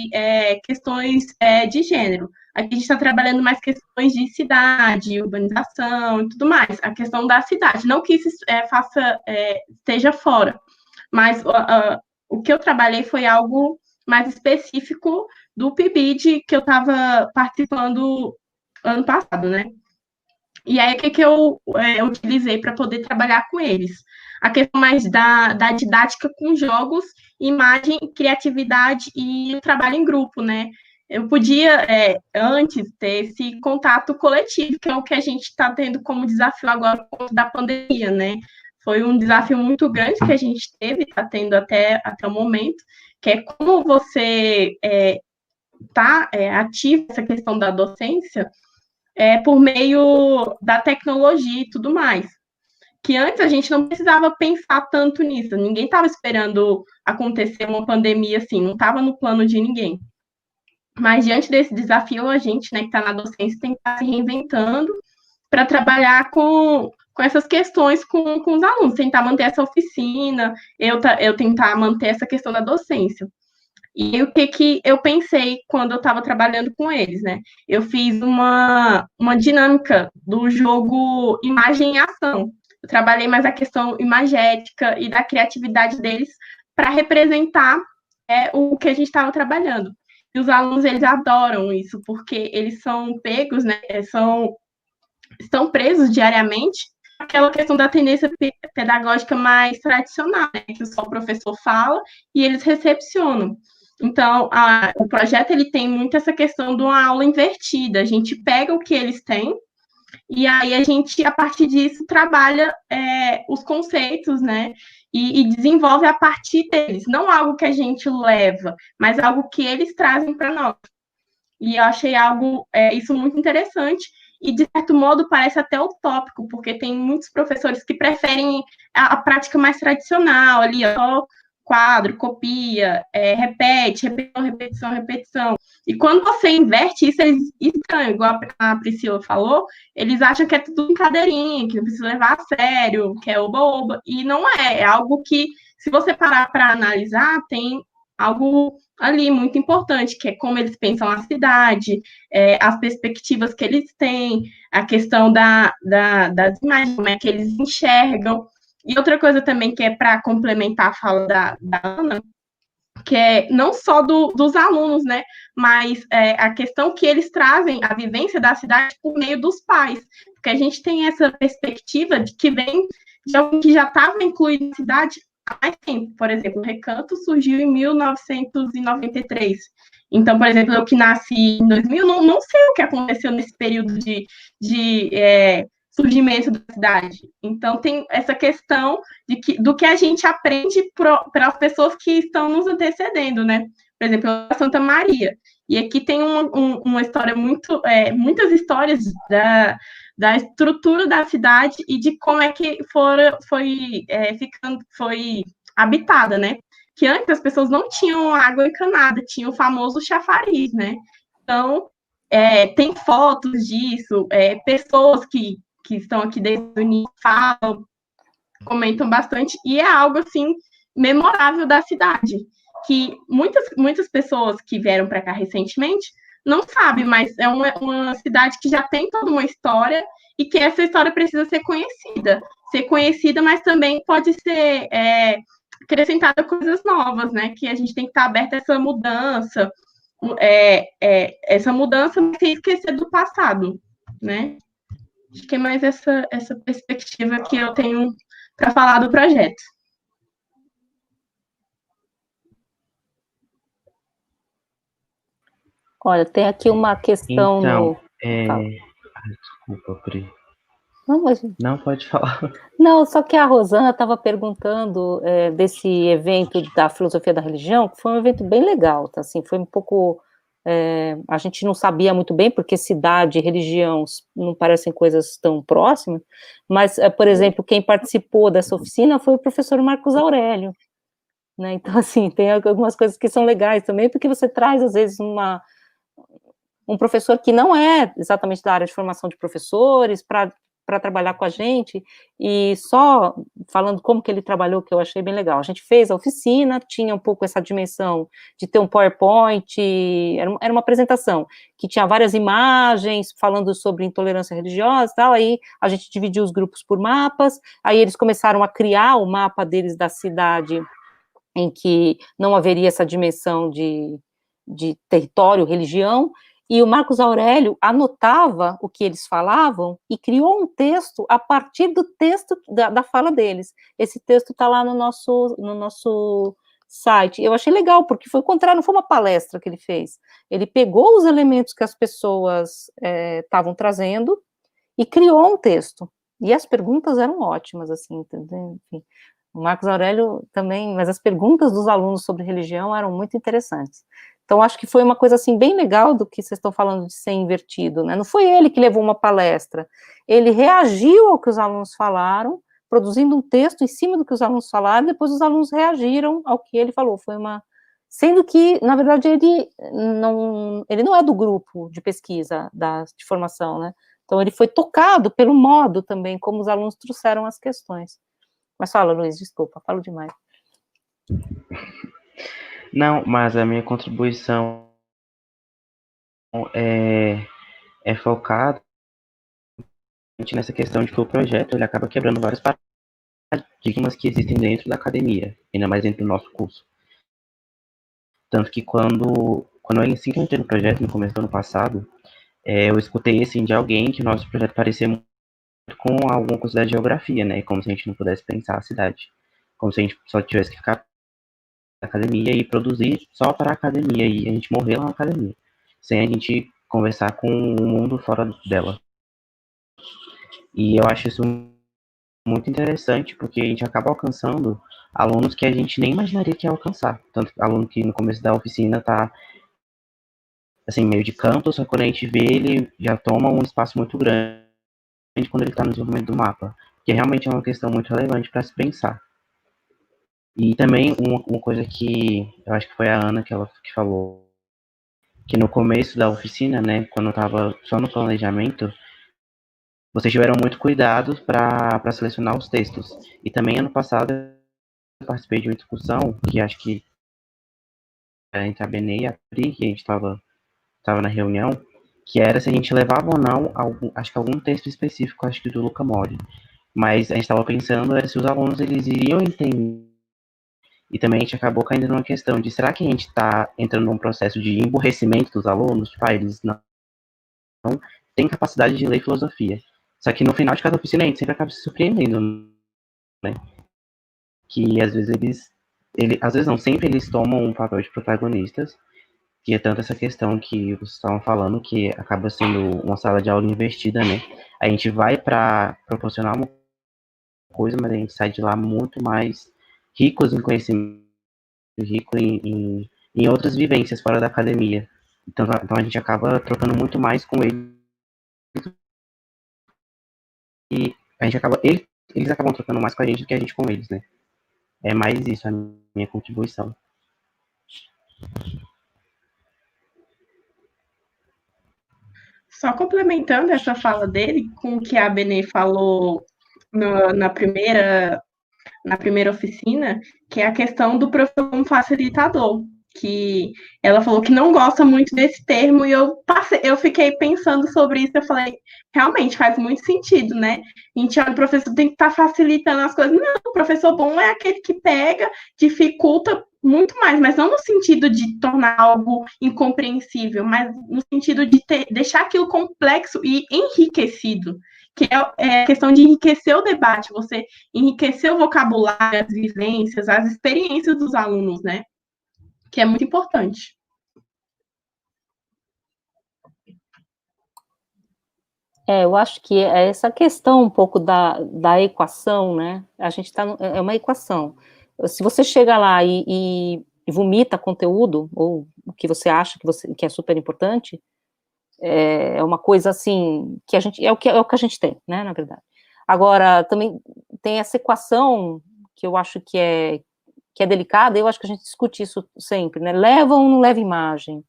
questões de gênero. Aqui a gente está trabalhando mais questões de cidade, urbanização e tudo mais. A questão da cidade, não que isso esteja fora, mas o que eu trabalhei foi algo mais específico do PIBID que eu estava participando ano passado, né? E aí, o que eu utilizei para poder trabalhar com eles? A questão mais da didática com jogos, imagem, criatividade e o trabalho em grupo, né? Eu podia, antes, ter esse contato coletivo, que é o que a gente está tendo como desafio agora por conta da pandemia, né? Foi um desafio muito grande que a gente teve, está tendo até o momento, que é como você está ativo essa questão da docência, por meio da tecnologia e tudo mais. Que antes a gente não precisava pensar tanto nisso, ninguém estava esperando acontecer uma pandemia assim, não estava no plano de ninguém. Mas diante desse desafio, a gente, né, que está na docência, tem que estar se reinventando para trabalhar com essas questões com os alunos, tentar manter essa oficina, eu tentar manter essa questão da docência. E o que eu pensei quando eu estava trabalhando com eles, né? Eu fiz uma dinâmica do jogo imagem e ação. Eu trabalhei mais a questão imagética e da criatividade deles para representar o que a gente estava trabalhando. E os alunos, eles adoram isso, porque eles são pegos, né? Estão presos diariamente aquela questão da tendência pedagógica mais tradicional, né? Que só o professor fala e eles recepcionam. Então, o projeto ele tem muito essa questão de uma aula invertida. A gente pega o que eles têm e aí a gente, a partir disso, trabalha os conceitos, né? E desenvolve a partir deles. Não algo que a gente leva, mas algo que eles trazem para nós. E eu achei isso muito interessante. E, de certo modo, parece até utópico, porque tem muitos professores que preferem a prática mais tradicional, ali, ó, quadro, copia, repete, repetição, repetição, repetição. E quando você inverte isso, eles estranham, igual a Priscila falou, eles acham que é tudo brincadeirinha, que não precisa levar a sério, que é oba-oba. E não é algo que, se você parar para analisar, tem algo ali muito importante, que é como eles pensam a cidade, as perspectivas que eles têm, a questão das imagens, como é que eles enxergam. E outra coisa também que é para complementar a fala da Ana, que é não só dos alunos, né, mas a questão que eles trazem, a vivência da cidade por meio dos pais, porque a gente tem essa perspectiva de que vem de alguém que já estava incluído na cidade há mais tempo. Por exemplo, o Recanto surgiu em 1993. Então, por exemplo, eu que nasci em 2000, não sei o que aconteceu nesse período de surgimento da cidade. Então, tem essa questão do que a gente aprende para as pessoas que estão nos antecedendo, né? Por exemplo, a Santa Maria. E aqui tem uma história muitas histórias da estrutura da cidade e de como é que foi habitada, né? Que antes as pessoas não tinham água encanada, tinha o famoso chafariz, né? Então, tem fotos disso, pessoas que estão aqui desde o início falam, comentam bastante, e é algo, assim, memorável da cidade, que muitas pessoas que vieram para cá recentemente não sabem, mas é uma cidade que já tem toda uma história e que essa história precisa ser conhecida, mas também pode ser acrescentada coisas novas, né? Que a gente tem que estar aberto a essa mudança, mas sem esquecer do passado, né? Acho que é mais essa perspectiva que eu tenho para falar do projeto. Olha, tem aqui uma questão então, desculpa, Pri. Não, mas... Não, pode falar. Não, só que a Rosana estava perguntando desse evento da filosofia da religião, que foi um evento bem legal, tá? Assim, foi um pouco... a gente não sabia muito bem, porque cidade e religião não parecem coisas tão próximas, mas, por exemplo, quem participou dessa oficina foi o professor Marcos Aurélio, né? Então, assim, tem algumas coisas que são legais também, porque você traz, às vezes, um professor que não é exatamente da área de formação de professores, para trabalhar com a gente, e só falando como que ele trabalhou, que eu achei bem legal. A gente fez a oficina, tinha um pouco essa dimensão de ter um PowerPoint, era uma apresentação, que tinha várias imagens, falando sobre intolerância religiosa e tal, aí a gente dividiu os grupos por mapas, aí eles começaram a criar o mapa deles da cidade, em que não haveria essa dimensão de território, religião, e o Marcos Aurélio anotava o que eles falavam e criou um texto a partir do texto da fala deles. Esse texto está lá no nosso site. Eu achei legal, porque foi o contrário, não foi uma palestra que ele fez. Ele pegou os elementos que as pessoas estavam trazendo e criou um texto. E as perguntas eram ótimas, assim, entendeu? Enfim, o Marcos Aurélio também, mas as perguntas dos alunos sobre religião eram muito interessantes. Então, acho que foi uma coisa, assim, bem legal do que vocês estão falando de ser invertido, né? Não foi ele que levou uma palestra, ele reagiu ao que os alunos falaram, produzindo um texto em cima do que os alunos falaram, e depois os alunos reagiram ao que ele falou. Foi uma... Sendo que, na verdade, ele não é do grupo de pesquisa de formação, né? Então, ele foi tocado pelo modo também, como os alunos trouxeram as questões. Mas fala, Luiz, desculpa, falo demais. Não, mas a minha contribuição é focada nessa questão de que o projeto ele acaba quebrando vários paradigmas que existem dentro da academia, ainda mais dentro do nosso curso. Tanto que quando eu assim que eu entrei no projeto, no começo do ano passado, eu escutei assim de alguém que o nosso projeto parecia muito com alguma coisa da geografia, né? Como se a gente não pudesse pensar a cidade. Como se a gente só tivesse que ficar na academia e produzir só para a academia e a gente morrer lá na academia, sem a gente conversar com o mundo fora dela. E eu acho isso muito interessante, porque a gente acaba alcançando alunos que a gente nem imaginaria que ia alcançar. Tanto aluno que no começo da oficina tá assim, meio de canto, só que quando a gente vê ele já toma um espaço muito grande quando ele está no desenvolvimento do mapa. Que realmente é uma questão muito relevante para se pensar. E também uma coisa que eu acho que foi a Ana que falou, que no começo da oficina, né, quando eu estava só no planejamento, vocês tiveram muito cuidado para selecionar os textos. E também ano passado eu participei de uma discussão que acho que entre a Benê e a Pri, que a gente estava na reunião, que era se a gente levava ou não acho que algum texto específico, acho que do Luca Mori. Mas a gente estava pensando era se os alunos eles iriam entender. E também a gente acabou caindo numa questão de será que a gente está entrando num processo de emburrecimento dos alunos? Tipo, eles não têm capacidade de ler filosofia. Só que no final de cada oficina a gente sempre acaba se surpreendendo, né? Que às vezes às vezes não, sempre eles tomam um papel de protagonistas, que é tanto essa questão que vocês estavam falando, que acaba sendo uma sala de aula investida, né? A gente vai para proporcionar uma coisa, mas a gente sai de lá muito mais ricos em conhecimento, rico em outras vivências fora da academia. Então a gente acaba trocando muito mais com eles e a gente eles acabam trocando mais com a gente do que a gente com eles, né? É mais isso a minha contribuição. Só complementando essa fala dele com o que a Benê falou na primeira oficina, que é a questão do professor como facilitador, que ela falou que não gosta muito desse termo, e eu fiquei pensando sobre isso, eu falei, realmente faz muito sentido, né? A gente olha, o professor tem que estar facilitando as coisas. Não, o professor bom é aquele que pega, dificulta muito mais, mas não no sentido de tornar algo incompreensível, mas no sentido de deixar aquilo complexo e enriquecido, que é a questão de enriquecer o debate, você enriquecer o vocabulário, as vivências, as experiências dos alunos, né? Que é muito importante. Eu acho que é essa questão um pouco da equação, né? A gente está. É uma equação. Se você chega lá e vomita conteúdo, ou o que você acha que é super importante, é uma coisa assim, que a gente. É o que a gente tem, né? Na verdade. Agora, também tem essa equação que eu acho que é delicada, eu acho que a gente discute isso sempre, né? Leva ou não leva imagem?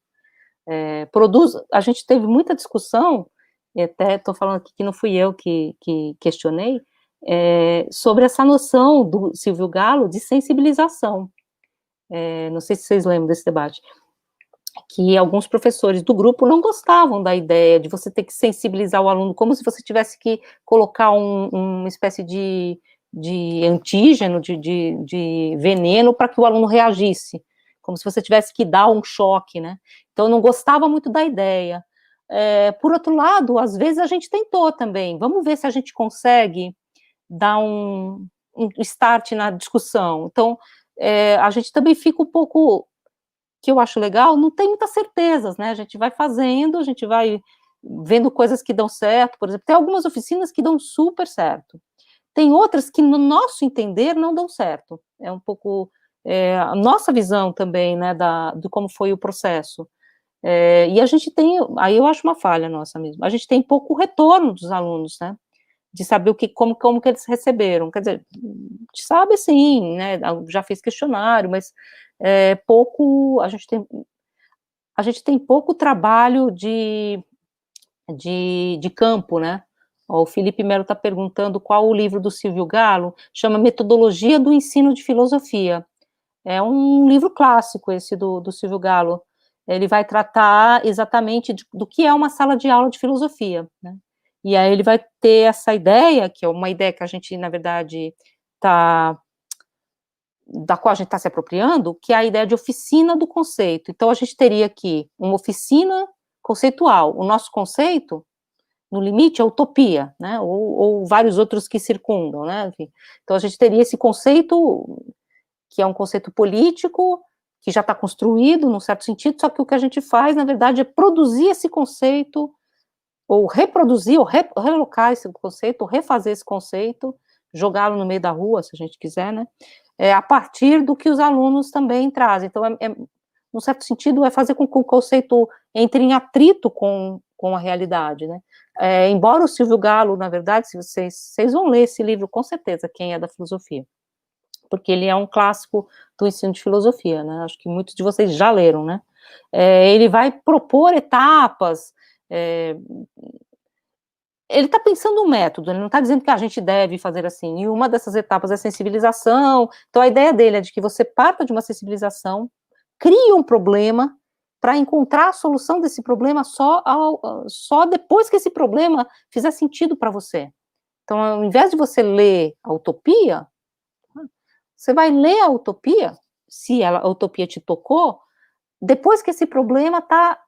Produz. A gente teve muita discussão, e até estou falando aqui que não fui eu que questionei, sobre essa noção do Silvio Galo de sensibilização. Não sei se vocês lembram desse debate, que alguns professores do grupo não gostavam da ideia de você ter que sensibilizar o aluno, como se você tivesse que colocar uma espécie de antígeno, de veneno para que o aluno reagisse, como se você tivesse que dar um choque, né? Então, eu não gostava muito da ideia. Por outro lado, às vezes a gente tentou também, vamos ver se a gente consegue dar um start na discussão. Então, a gente também fica um pouco, que eu acho legal, não tem muitas certezas, né? A gente vai fazendo, a gente vai vendo coisas que dão certo, por exemplo, tem algumas oficinas que dão super certo. Tem outras que, no nosso entender, não dão certo. É um pouco a nossa visão também, né, de como foi o processo. E a gente tem, aí eu acho uma falha nossa mesmo, a gente tem pouco retorno dos alunos, né, de saber como que eles receberam. Quer dizer, a gente sabe sim, né, já fiz questionário, mas pouco, a gente tem pouco trabalho de campo, né. Ó, o Felipe Melo está perguntando qual o livro do Silvio Galo, chama Metodologia do Ensino de Filosofia. É um livro clássico esse do Silvio Galo. Ele vai tratar exatamente do que é uma sala de aula de filosofia, né? E aí ele vai ter essa ideia, que é uma ideia que a gente, na verdade, da qual a gente está se apropriando, que é a ideia de oficina do conceito. Então, a gente teria aqui uma oficina conceitual. O nosso conceito, no limite, é utopia, né? Ou vários outros que circundam, né? Enfim, então, a gente teria esse conceito, que é um conceito político, que já está construído, num certo sentido, só que o que a gente faz, na verdade, é produzir esse conceito, ou reproduzir, ou relocar esse conceito, ou refazer esse conceito, jogá-lo no meio da rua, se a gente quiser, né? A partir do que os alunos também trazem. Então, num certo sentido, é fazer com que o conceito entre em atrito com a realidade, né? Embora o Silvio Galo, na verdade, se vocês vão ler esse livro, com certeza, quem é da filosofia, porque ele é um clássico do ensino de filosofia, né? Acho que muitos de vocês já leram, né? Ele vai propor etapas, ele está pensando um método, ele não está dizendo que a gente deve fazer assim, e uma dessas etapas é a sensibilização. Então a ideia dele é de que você parta de uma sensibilização, cria um problema, para encontrar a solução desse problema só depois que esse problema fizer sentido para você. Então, ao invés de você ler a utopia, você vai ler a utopia, se a utopia te tocou, depois que esse problema está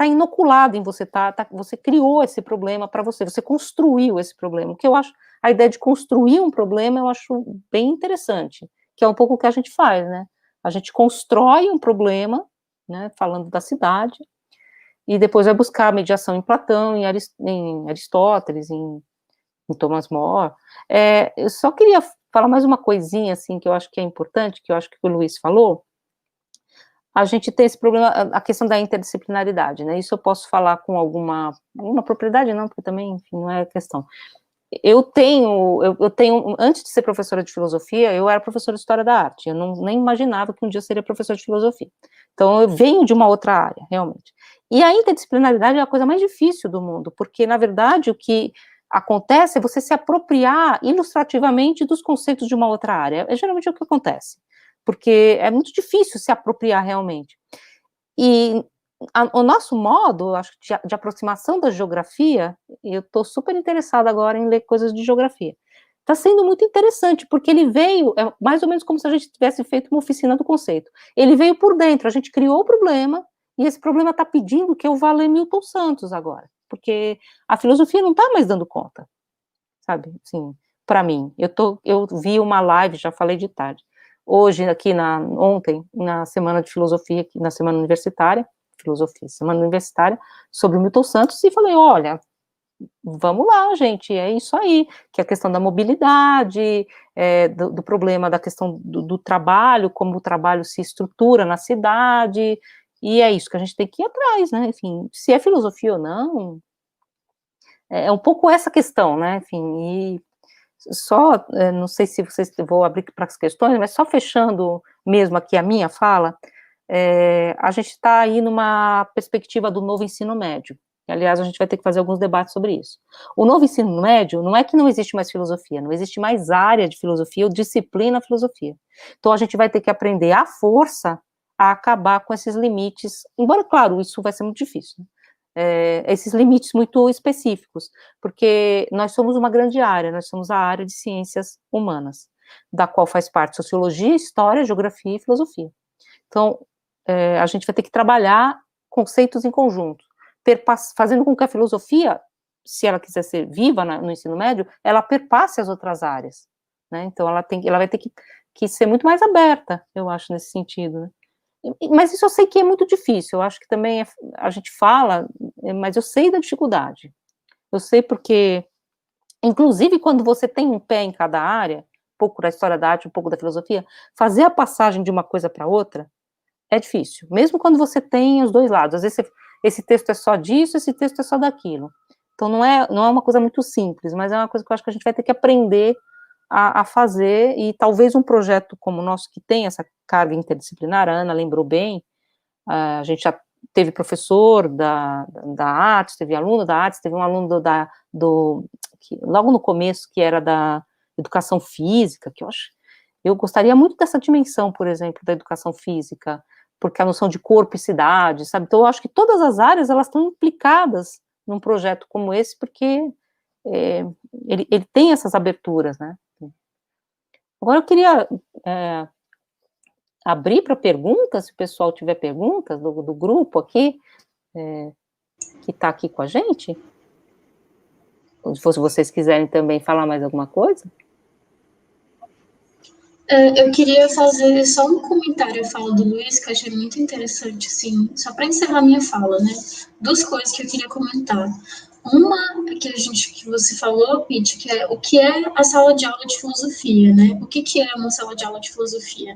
inoculado em você, você criou esse problema para você construiu esse problema. O que eu acho, a ideia de construir um problema, eu acho bem interessante, que é um pouco o que a gente faz, né? A gente constrói um problema, né, falando da cidade, e depois vai buscar a mediação em Platão, em Aristóteles, em Thomas More. Eu só queria falar mais uma coisinha, assim, que eu acho que é importante, que eu acho que o Luiz falou. A gente tem esse problema, a questão da interdisciplinaridade, né? Isso eu posso falar com alguma propriedade, não, porque também, enfim, não é questão. Eu tenho, antes de ser professora de filosofia, eu era professora de história da arte, eu nem imaginava que um dia eu seria professora de filosofia. Então, eu venho de uma outra área, realmente. E a interdisciplinaridade é a coisa mais difícil do mundo, porque, na verdade, o que acontece é você se apropriar ilustrativamente dos conceitos de uma outra área. É geralmente o que acontece, porque é muito difícil se apropriar realmente. E o nosso modo, acho, de aproximação da geografia, eu estou super interessada agora em ler coisas de geografia. Está sendo muito interessante, porque ele veio, mais ou menos como se a gente tivesse feito uma oficina do conceito. Ele veio por dentro, a gente criou o problema, e esse problema está pedindo que eu vá ler Milton Santos agora, porque a filosofia não está mais dando conta, sabe, assim, para mim. Eu vi uma live, já falei de tarde, hoje, ontem, na semana de filosofia, aqui, na semana universitária, semana universitária, sobre o Milton Santos, e falei, olha, vamos lá, gente, é isso aí, que é a questão da mobilidade, do problema da questão do trabalho, como o trabalho se estrutura na cidade, e é isso que a gente tem que ir atrás, né, enfim, se é filosofia ou não, é um pouco essa questão, né, enfim, e só, não sei se vocês, vou abrir para as questões, mas só fechando mesmo aqui a minha fala, a gente está aí numa perspectiva do novo ensino médio. Aliás, a gente vai ter que fazer alguns debates sobre isso. O novo ensino médio não é que não existe mais filosofia, não existe mais área de filosofia ou disciplina filosofia. Então, a gente vai ter que aprender à força a acabar com esses limites, embora, claro, isso vai ser muito difícil, né? Esses limites muito específicos, porque nós somos uma grande área, nós somos a área de ciências humanas, da qual faz parte sociologia, história, geografia e filosofia. Então, a gente vai ter que trabalhar conceitos em conjunto, fazendo com que a filosofia, se ela quiser ser viva no ensino médio, ela perpasse as outras áreas, né? Então, ela vai ter que ser muito mais aberta, eu acho, nesse sentido, né? Mas isso eu sei que é muito difícil, eu acho que também a gente fala, mas eu sei da dificuldade. Eu sei porque, inclusive, quando você tem um pé em cada área, um pouco da história da arte, um pouco da filosofia, fazer a passagem de uma coisa para outra é difícil, mesmo quando você tem os dois lados. Às vezes esse texto é só disso, esse texto é só daquilo. Então não é uma coisa muito simples, mas é uma coisa que eu acho que a gente vai ter que aprender a fazer, e talvez um projeto como o nosso, que tem essa carga interdisciplinar, a Ana lembrou bem, a gente já teve professor da artes, teve aluno da artes, teve um aluno logo no começo, que era da educação física, que eu acho, Eu gostaria muito dessa dimensão, por exemplo, da educação física, porque a noção de corpo e cidade, sabe? Então, eu acho que todas as áreas, elas estão implicadas num projeto como esse, porque ele tem essas aberturas, né? Agora, eu queria abrir para perguntas, se o pessoal tiver perguntas do grupo aqui, que está aqui com a gente. Se vocês quiserem também falar mais alguma coisa. Eu queria fazer só um comentário à fala do Luiz, que eu achei muito interessante, assim, só para encerrar minha fala, né? Duas coisas que eu queria comentar. Uma que você falou, Pete, que é o que é a sala de aula de filosofia, né? O que é uma sala de aula de filosofia?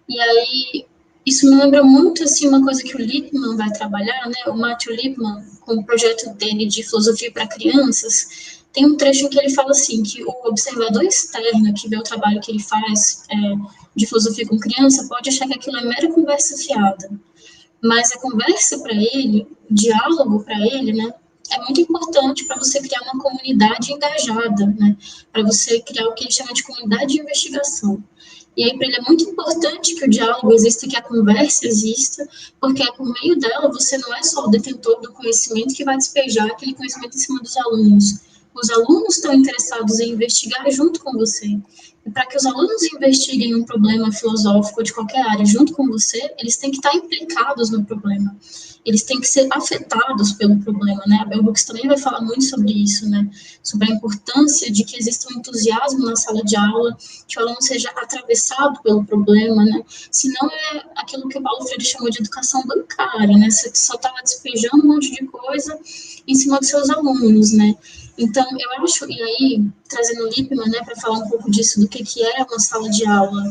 E aí, isso me lembra muito, assim, uma coisa que o Lippmann vai trabalhar, né? O Matthew Lippmann, com o projeto dele de filosofia para crianças, tem um trecho em que ele fala assim, que o observador externo que vê o trabalho que ele faz de filosofia com criança pode achar que aquilo é mera conversa fiada. Mas a conversa para ele, o diálogo para ele, né, é muito importante para você criar uma comunidade engajada, né, para você criar o que ele chama de comunidade de investigação. E aí, para ele é muito importante que o diálogo exista, que a conversa exista, porque é por meio dela você não é só o detentor do conhecimento que vai despejar aquele conhecimento em cima dos alunos. Os alunos estão interessados em investigar junto com você. E para que os alunos investiguem um problema filosófico de qualquer área junto com você, eles têm que estar implicados no problema. Eles têm que ser afetados pelo problema, né? A Bell Hooks também vai falar muito sobre isso, né? Sobre a importância de que exista um entusiasmo na sala de aula, que o aluno seja atravessado pelo problema, né? Senão é aquilo que o Paulo Freire chamou de educação bancária, né? Você só estava despejando um monte de coisa em cima dos seus alunos, né? Então, eu acho, e aí, trazendo o Lippmann, né, para falar um pouco disso, do que é uma sala de aula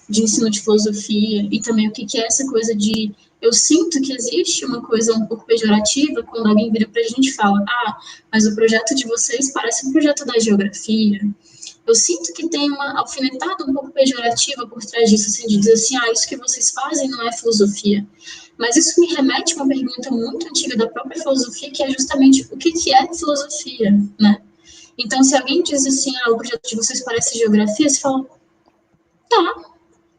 de ensino de filosofia, e também o que é essa coisa de... Eu sinto que existe uma coisa um pouco pejorativa quando alguém vira para a gente e fala, mas o projeto de vocês parece um projeto da geografia. Eu sinto que tem uma alfinetada um pouco pejorativa por trás disso, assim, de dizer assim, isso que vocês fazem não é filosofia. Mas isso me remete a uma pergunta muito antiga da própria filosofia, que é justamente o que é filosofia, né? Então, se alguém diz assim, o projeto de vocês parece geografia, você fala, o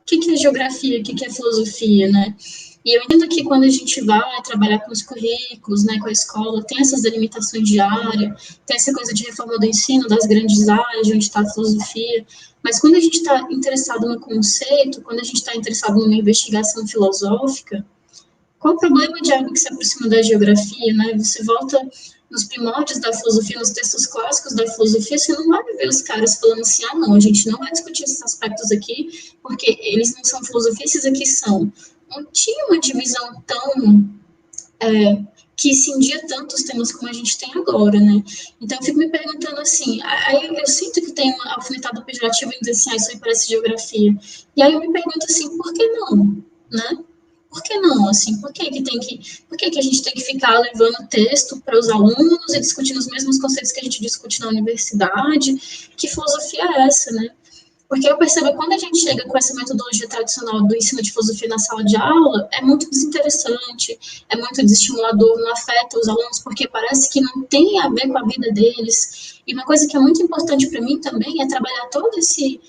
que é geografia, o que é filosofia, né? E eu entendo que quando a gente vai trabalhar com os currículos, né, com a escola, tem essas delimitações de área, tem essa coisa de reforma do ensino, das grandes áreas, de onde está a filosofia, mas quando a gente está interessado no conceito, quando a gente está interessado numa investigação filosófica, qual o problema de algo que se aproxima da geografia, né? Você volta nos primórdios da filosofia, nos textos clássicos da filosofia, você não vai ver os caras falando assim, não, a gente não vai discutir esses aspectos aqui, porque eles não são filosofia, esses aqui são. Não tinha uma divisão tão... que cindia tantos temas como a gente tem agora, né? Então, eu fico me perguntando assim, aí eu sinto que tem uma alfinetada pejorativa em dizer assim, isso aí parece geografia. E aí eu me pergunto assim, por que não, né? Por que não, assim? Por que a gente tem que ficar levando texto para os alunos e discutindo os mesmos conceitos que a gente discute na universidade? Que filosofia é essa, né? Porque eu percebo que quando a gente chega com essa metodologia tradicional do ensino de filosofia na sala de aula, é muito desinteressante, é muito desestimulador, não afeta os alunos, porque parece que não tem a ver com a vida deles. E uma coisa que é muito importante para mim também é trabalhar todo esse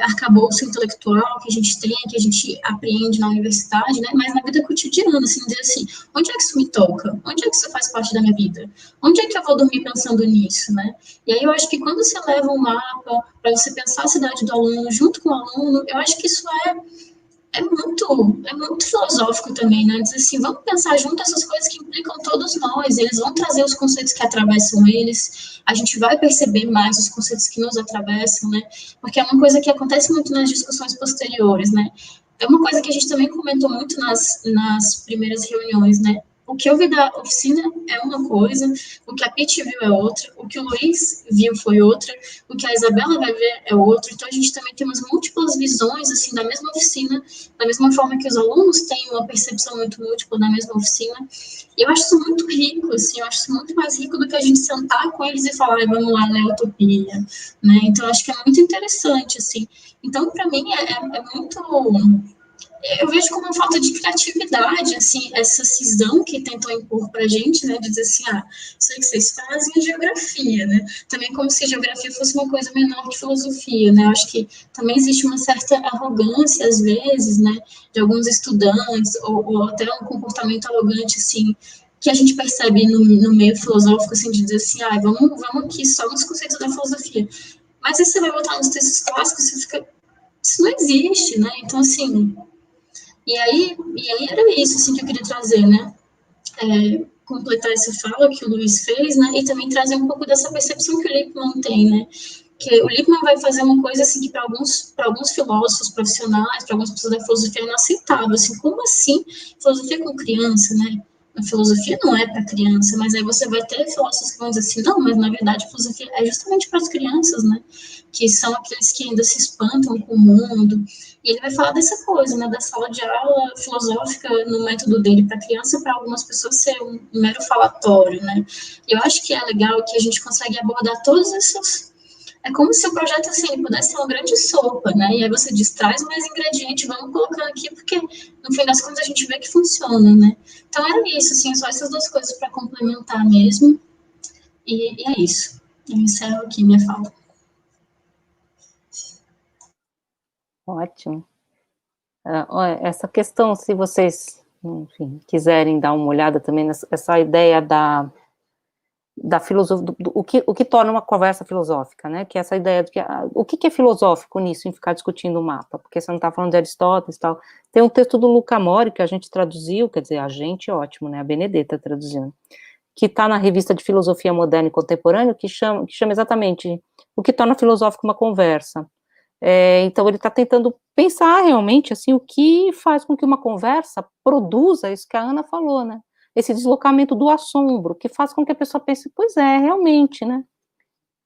arcabouço intelectual que a gente tem, que a gente aprende na universidade, né? Mas na vida cotidiana, assim, dizer assim, onde é que isso me toca? Onde é que isso faz parte da minha vida? Onde é que eu vou dormir pensando nisso, né? E aí eu acho que quando você leva um mapa para você pensar a cidade do aluno junto com o aluno, eu acho que isso é muito filosófico também, né? Dizer assim, vamos pensar junto essas coisas que implicam todos nós, eles vão trazer os conceitos que atravessam eles, a gente vai perceber mais os conceitos que nos atravessam, né? Porque é uma coisa que acontece muito nas discussões posteriores, né? É uma coisa que a gente também comentou muito nas primeiras reuniões, né? O que eu vi da oficina é uma coisa, o que a Pete viu é outra, o que o Luiz viu foi outra, o que a Isabela vai ver é outro. Então, a gente também tem umas múltiplas visões, assim, da mesma oficina, da mesma forma que os alunos têm uma percepção muito múltipla da mesma oficina. E eu acho isso muito rico, assim, eu acho isso muito mais rico do que a gente sentar com eles e falar, vamos lá na utopia, né? Então, eu acho que é muito interessante, assim. Então, para mim, é muito... eu vejo como uma falta de criatividade, assim, essa cisão que tentam impor pra gente, né, de dizer assim, isso aí que vocês fazem é geografia, né, também como se geografia fosse uma coisa menor que filosofia, né, eu acho que também existe uma certa arrogância, às vezes, né, de alguns estudantes, ou até um comportamento arrogante, assim, que a gente percebe no meio filosófico, assim, de dizer assim, vamos aqui só nos conceitos da filosofia, mas aí você vai voltar nos textos clássicos, você fica, isso não existe, né, então, assim, e aí era isso assim, que eu queria trazer, né? Completar essa fala que o Luiz fez, né? E também trazer um pouco dessa percepção que o Lippmann tem, né? Que o Lippmann vai fazer uma coisa assim que para alguns filósofos profissionais, para algumas pessoas da filosofia é inaceitável, assim, como assim filosofia com criança, né? A filosofia não é para criança, mas aí você vai ter filósofos que vão dizer assim, não, mas na verdade a filosofia é justamente para as crianças, né? Que são aqueles que ainda se espantam com o mundo. E ele vai falar dessa coisa, né? Da sala de aula filosófica no método dele para criança, para algumas pessoas ser um mero falatório, né? E eu acho que é legal que a gente consegue abordar todos esses. É como se o projeto assim ele pudesse ser uma grande sopa, né? E aí você diz, traz mais ingrediente, vamos colocando aqui, porque no fim das contas a gente vê que funciona, né? Então era isso, assim, só essas duas coisas para complementar mesmo. E é isso. Eu encerro aqui minha fala. Ótimo. Essa questão, se vocês, enfim, quiserem dar uma olhada também nessa ideia da filosofia, o que torna uma conversa filosófica, né, que é essa ideia de que, o que é filosófico nisso, em ficar discutindo o mapa, porque você não está falando de Aristóteles e tal, tem um texto do Luca Mori, que a gente traduziu, quer dizer, a gente, ótimo, né, a Benedetta traduzindo, que está na revista de Filosofia Moderna e Contemporânea, que chama exatamente o que torna filosófico uma conversa. Então ele está tentando pensar realmente, assim, o que faz com que uma conversa produza isso que a Ana falou, né, esse deslocamento do assombro, que faz com que a pessoa pense, pois é, realmente, né,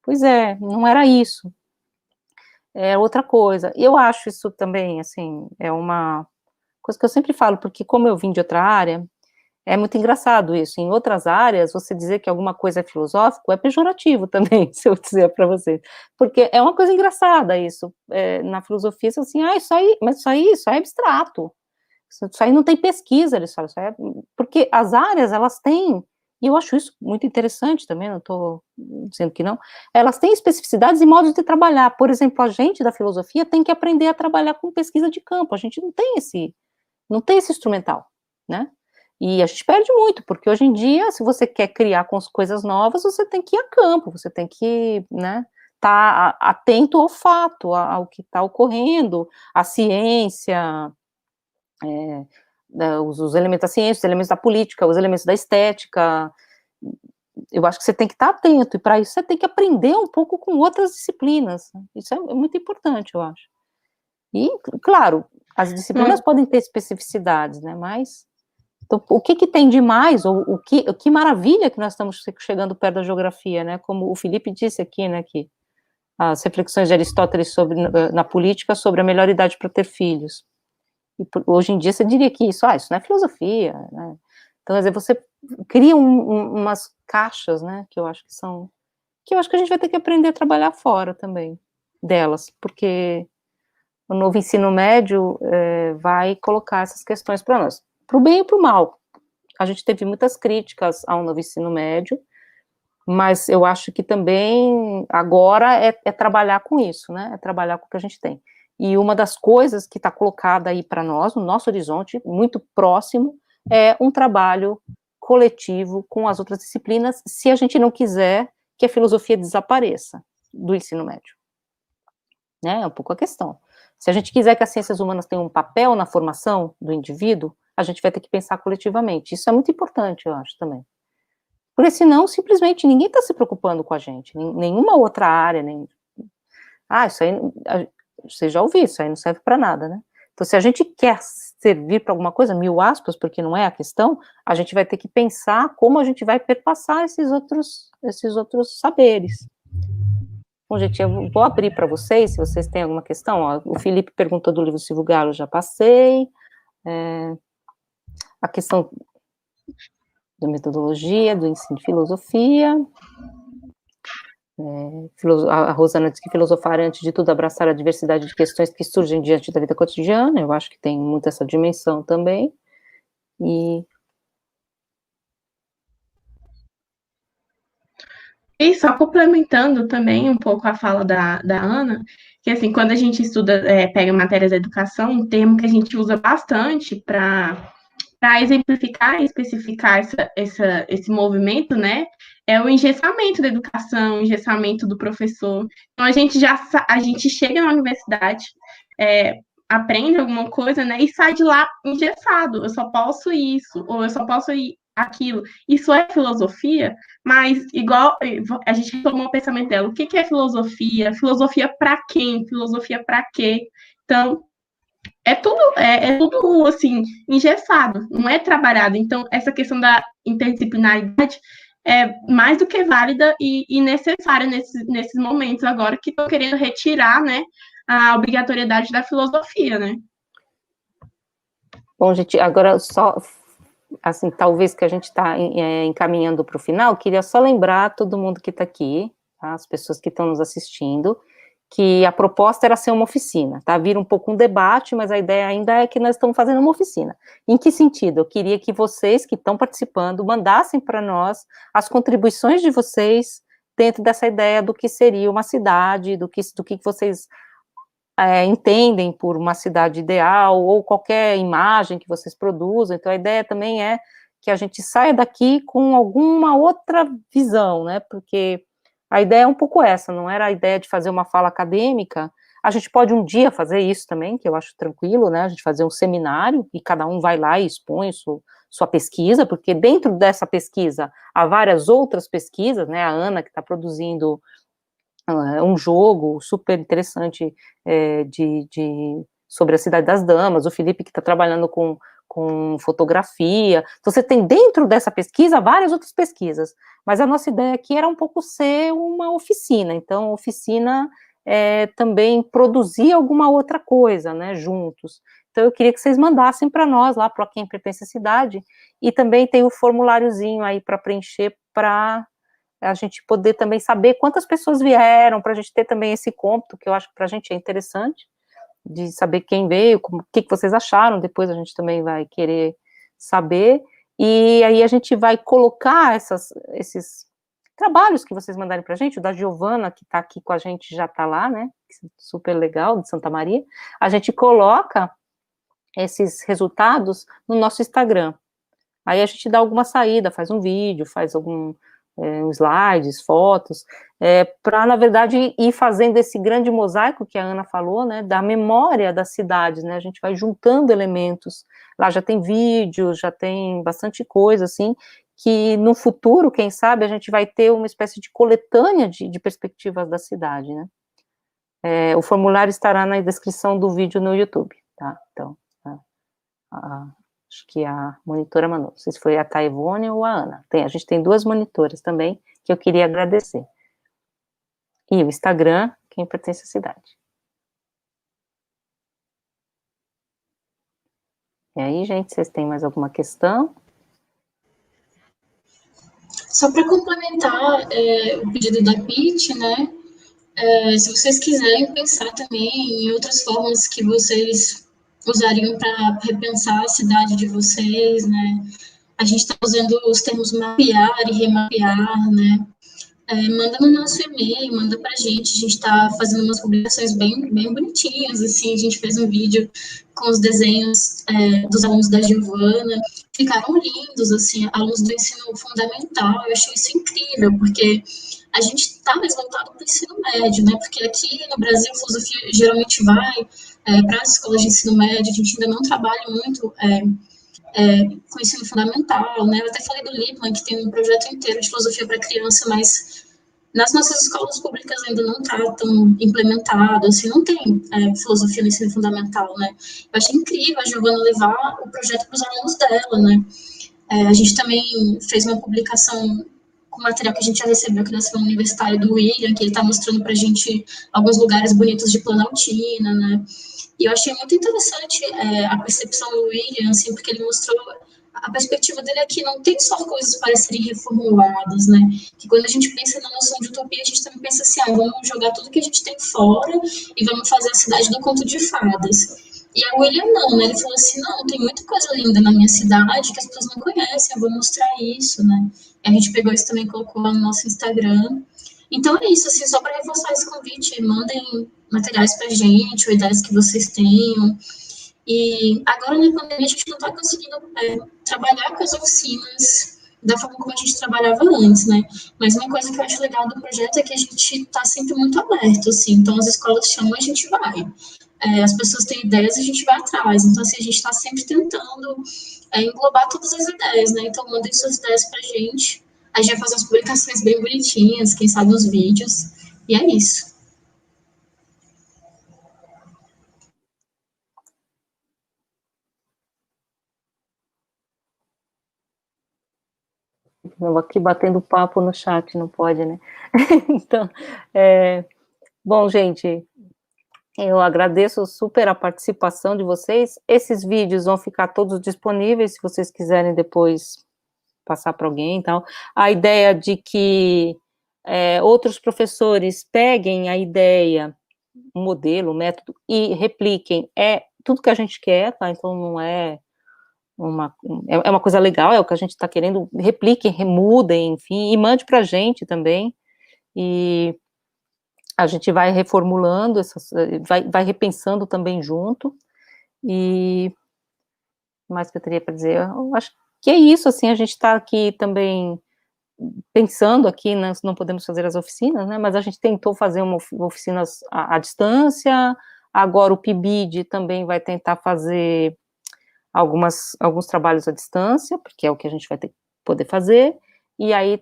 pois é, não era isso, é outra coisa. E eu acho isso também, assim, é uma coisa que eu sempre falo, porque como eu vim de outra área, é muito engraçado isso, em outras áreas, você dizer que alguma coisa é filosófico é pejorativo também, se eu dizer para você, porque é uma coisa engraçada isso, na filosofia, assim, isso aí, mas isso aí é abstrato, isso aí não tem pesquisa, eles falam, porque as áreas, elas têm, e eu acho isso muito interessante também, não estou dizendo que não, elas têm especificidades e modos de trabalhar, por exemplo, a gente da filosofia tem que aprender a trabalhar com pesquisa de campo, a gente não tem esse instrumental, né, e a gente perde muito, porque hoje em dia, se você quer criar com as coisas novas, você tem que ir a campo, você tem que, né, estar atento ao fato, ao que está ocorrendo, à ciência, os elementos da ciência, os elementos da política, os elementos da estética, eu acho que você tem que estar atento, e para isso você tem que aprender um pouco com outras disciplinas, isso é muito importante, eu acho. E, claro, as disciplinas podem ter especificidades, né, mas, então, o que tem de mais, ou que maravilha que nós estamos chegando perto da geografia, né, como o Felipe disse aqui, né, que as reflexões de Aristóteles na política sobre a melhor idade para ter filhos, e hoje em dia você diria que isso não é filosofia, né? Então, quer dizer, você cria umas caixas, né, que eu acho que a gente vai ter que aprender a trabalhar fora também delas, porque o novo ensino médio vai colocar essas questões para nós, para o bem e para o mal. A gente teve muitas críticas ao novo ensino médio, mas eu acho que também agora é trabalhar com isso, né, é trabalhar com o que a gente tem. E uma das coisas que está colocada aí para nós, no nosso horizonte, muito próximo, é um trabalho coletivo com as outras disciplinas, se a gente não quiser que a filosofia desapareça do ensino médio. Né, é um pouco a questão. Se a gente quiser que as ciências humanas tenham um papel na formação do indivíduo, a gente vai ter que pensar coletivamente. Isso é muito importante, eu acho, também. Porque senão, simplesmente, ninguém está se preocupando com a gente, nenhuma outra área, isso aí, você já ouviu, isso aí não serve para nada, né? Então, se a gente quer servir para alguma coisa, 1000 aspas, porque não é a questão, a gente vai ter que pensar como a gente vai perpassar esses outros saberes. Bom, gente, eu vou abrir para vocês, se vocês têm alguma questão. O Felipe perguntou do livro Silvio Galo, já passei. A questão da metodologia, do ensino de filosofia. A Rosana diz que filosofar é, antes de tudo, abraçar a diversidade de questões que surgem diante da vida cotidiana. Eu acho que tem muito essa dimensão também. E só complementando também um pouco a fala da Ana, que assim, quando a gente estuda, pega matérias da educação, um termo que a gente usa bastante para exemplificar e especificar esse movimento, né, é o engessamento da educação, o engessamento do professor. Então, a gente chega na universidade, aprende alguma coisa, né, e sai de lá engessado. Eu só posso isso, ou eu só posso ir aquilo. Isso é filosofia, mas igual a gente retomou o pensamento dela. O que é filosofia? Filosofia para quem? Filosofia para quê? Então, é tudo assim, engessado, não é trabalhado. Então, essa questão da interdisciplinaridade é mais do que válida e necessária nesses momentos agora que estão querendo retirar, né, a obrigatoriedade da filosofia, né? Bom, gente, agora só, assim, talvez que a gente está encaminhando para o final, queria só lembrar todo mundo que está aqui, tá, as pessoas que estão nos assistindo, que a proposta era ser uma oficina, tá? Vira um pouco um debate, mas a ideia ainda é que nós estamos fazendo uma oficina. Em que sentido? Eu queria que vocês que estão participando mandassem para nós as contribuições de vocês dentro dessa ideia do que seria uma cidade, do que vocês entendem por uma cidade ideal, ou qualquer imagem que vocês produzam. Então, a ideia também é que a gente saia daqui com alguma outra visão, né? Porque a ideia é um pouco essa, não era a ideia de fazer uma fala acadêmica. A gente pode um dia fazer isso também, que eu acho tranquilo, né? A gente fazer um seminário e cada um vai lá e expõe sua pesquisa, porque dentro dessa pesquisa há várias outras pesquisas, né? A Ana, que está produzindo um jogo super interessante sobre a Cidade das Damas, o Felipe que está trabalhando com fotografia. Então, você tem dentro dessa pesquisa várias outras pesquisas, mas a nossa ideia aqui era um pouco ser uma oficina. Então, a oficina também produzir alguma outra coisa, né, juntos. Então, eu queria que vocês mandassem para nós, lá para quem pertence à cidade, e também tem o formuláriozinho aí para preencher, para a gente poder também saber quantas pessoas vieram, para a gente ter também esse cômputo, que eu acho que para a gente é interessante, de saber quem veio, o que vocês acharam, depois a gente também vai querer saber, e aí a gente vai colocar esses trabalhos que vocês mandarem para a gente. O da Giovana, que está aqui com a gente, já está lá, né, super legal, de Santa Maria. A gente coloca esses resultados no nosso Instagram, aí a gente dá alguma saída, faz um vídeo, faz slides, fotos, para, na verdade, ir fazendo esse grande mosaico que a Ana falou, né, da memória das cidades, né, a gente vai juntando elementos, lá já tem vídeos, já tem bastante coisa, assim, que no futuro, quem sabe, a gente vai ter uma espécie de coletânea de perspectivas da cidade, né. O formulário estará na descrição do vídeo no YouTube, tá, então, acho que a monitora mandou, não sei se foi a Taivone ou a Ana. A gente tem duas monitoras também, que eu queria agradecer. E o Instagram, quem pertence à cidade. E aí, gente, vocês têm mais alguma questão? Só para complementar o pedido da Pete, né? Se vocês quiserem pensar também em outras formas que vocês usariam para repensar a cidade de vocês, né? A gente está usando os termos mapear e remapear, né? Manda no nosso e-mail, manda para a gente está fazendo umas publicações bem, bem bonitinhas, assim, a gente fez um vídeo com os desenhos dos alunos da Giovana, ficaram lindos, assim, alunos do ensino fundamental, eu achei isso incrível, porque a gente está mais voltado para o ensino médio, né, porque aqui no Brasil a filosofia geralmente vai para as escolas de ensino médio, a gente ainda não trabalha muito com ensino fundamental, né, eu até falei do Lippmann, que tem um projeto inteiro de filosofia para criança, mas nas nossas escolas públicas ainda não está tão implementado, assim, não tem filosofia no ensino fundamental, né. Eu achei incrível a Giovana levar o projeto para os alunos dela, né. A gente também fez uma publicação com material que a gente já recebeu aqui na Semana Universitária do William, que ele está mostrando para a gente alguns lugares bonitos de Planaltina, né. E eu achei muito interessante a percepção do William, assim, porque ele mostrou a perspectiva dele é que não tem só coisas para serem reformuladas, né? Que quando a gente pensa na noção de utopia, a gente também pensa assim, vamos jogar tudo que a gente tem fora e vamos fazer a cidade do conto de fadas. E a William não, né? Ele falou assim, não, tem muita coisa linda na minha cidade que as pessoas não conhecem, eu vou mostrar isso, né? E a gente pegou isso também e colocou lá no nosso Instagram. Então é isso, assim, só para reforçar esse convite, mandem materiais pra gente, ou ideias que vocês tenham. E agora na pandemia a gente não está conseguindo trabalhar com as oficinas da forma como a gente trabalhava antes, né? Mas uma coisa que eu acho legal do projeto é que a gente está sempre muito aberto, assim. Então as escolas chamam, a gente vai. As pessoas têm ideias, a gente vai atrás. Então assim, a gente está sempre tentando englobar todas as ideias, né? Então mandem suas ideias pra gente. A gente vai fazer umas publicações bem bonitinhas, quem sabe os vídeos. E é isso. Eu aqui batendo papo no chat, não pode, né? Então, bom, gente, eu agradeço super a participação de vocês. Esses vídeos vão ficar todos disponíveis, se vocês quiserem depois passar para alguém e tal. A ideia de que outros professores peguem a ideia, o modelo, o método, e repliquem, tudo que a gente quer, tá? Então não é uma coisa legal, é o que a gente está querendo, repliquem, remudem, enfim, e mande para a gente também, e a gente vai reformulando, vai repensando também junto, e mais que eu teria para dizer, eu acho que é isso, assim, a gente está aqui também pensando aqui, né, não podemos fazer as oficinas, né, mas a gente tentou fazer oficinas à distância, agora o PIBID também vai tentar fazer alguns trabalhos à distância, porque é o que a gente vai poder fazer, e aí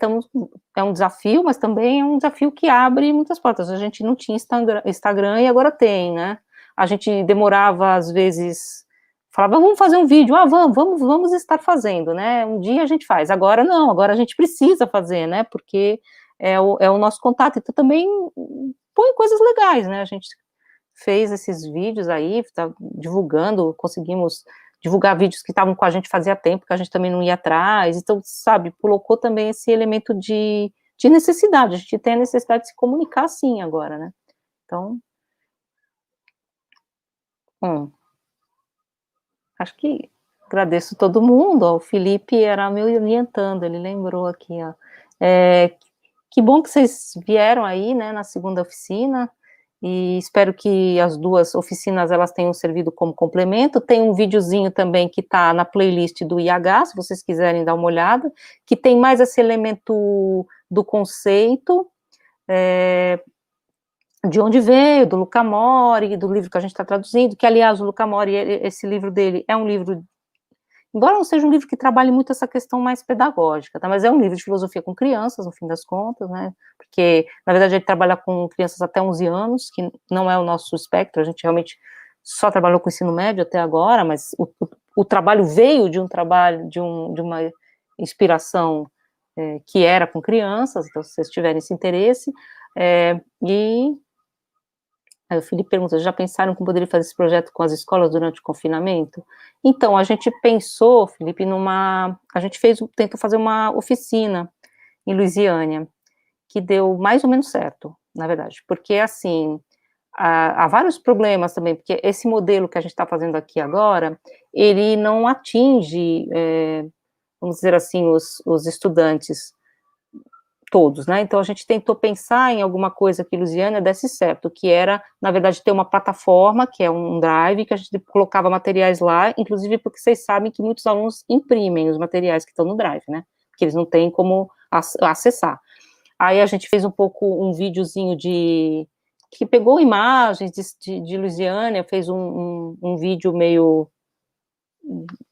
é um desafio, mas também é um desafio que abre muitas portas. A gente não tinha Instagram e agora tem, né? A gente demorava, às vezes, falava, vamos fazer um vídeo, vamos estar fazendo, né? Um dia a gente faz, agora não, agora a gente precisa fazer, né? Porque é o nosso contato, então também põe coisas legais, né? A gente fez esses vídeos aí, tá divulgando, conseguimos divulgar vídeos que estavam com a gente fazia tempo, que a gente também não ia atrás, então, sabe, colocou também esse elemento de necessidade, a gente tem a necessidade de se comunicar sim agora, né, então, acho que agradeço todo mundo, ó, o Felipe era me orientando, ele lembrou aqui, ó, que bom que vocês vieram aí, né, na segunda oficina, e espero que as duas oficinas, elas tenham servido como complemento. Tem um videozinho também que está na playlist do IH, se vocês quiserem dar uma olhada, que tem mais esse elemento do conceito, de onde veio, do Luca Mori, do livro que a gente está traduzindo, que, aliás, o Luca Mori, esse livro dele é um livro, embora não seja um livro que trabalhe muito essa questão mais pedagógica, tá? Mas é um livro de filosofia com crianças, no fim das contas, né? Porque, na verdade, ele trabalha com crianças até 11 anos, que não é o nosso espectro, a gente realmente só trabalhou com ensino médio até agora, mas o trabalho veio de um trabalho, de uma inspiração que era com crianças, então, se vocês tiverem esse interesse, e aí o Felipe pergunta, já pensaram como poderia fazer esse projeto com as escolas durante o confinamento? Então, a gente pensou, Felipe, a gente tentou fazer uma oficina em Luisiânia, que deu mais ou menos certo, na verdade, porque, assim, há vários problemas também, porque esse modelo que a gente está fazendo aqui agora, ele não atinge, vamos dizer assim, os estudantes todos, né, então a gente tentou pensar em alguma coisa que Luisiânia desse certo, que era, na verdade, ter uma plataforma, que é um drive, que a gente colocava materiais lá, inclusive porque vocês sabem que muitos alunos imprimem os materiais que estão no drive, né, porque eles não têm como acessar. Aí a gente fez um videozinho que pegou imagens de Luisiânia, fez um vídeo meio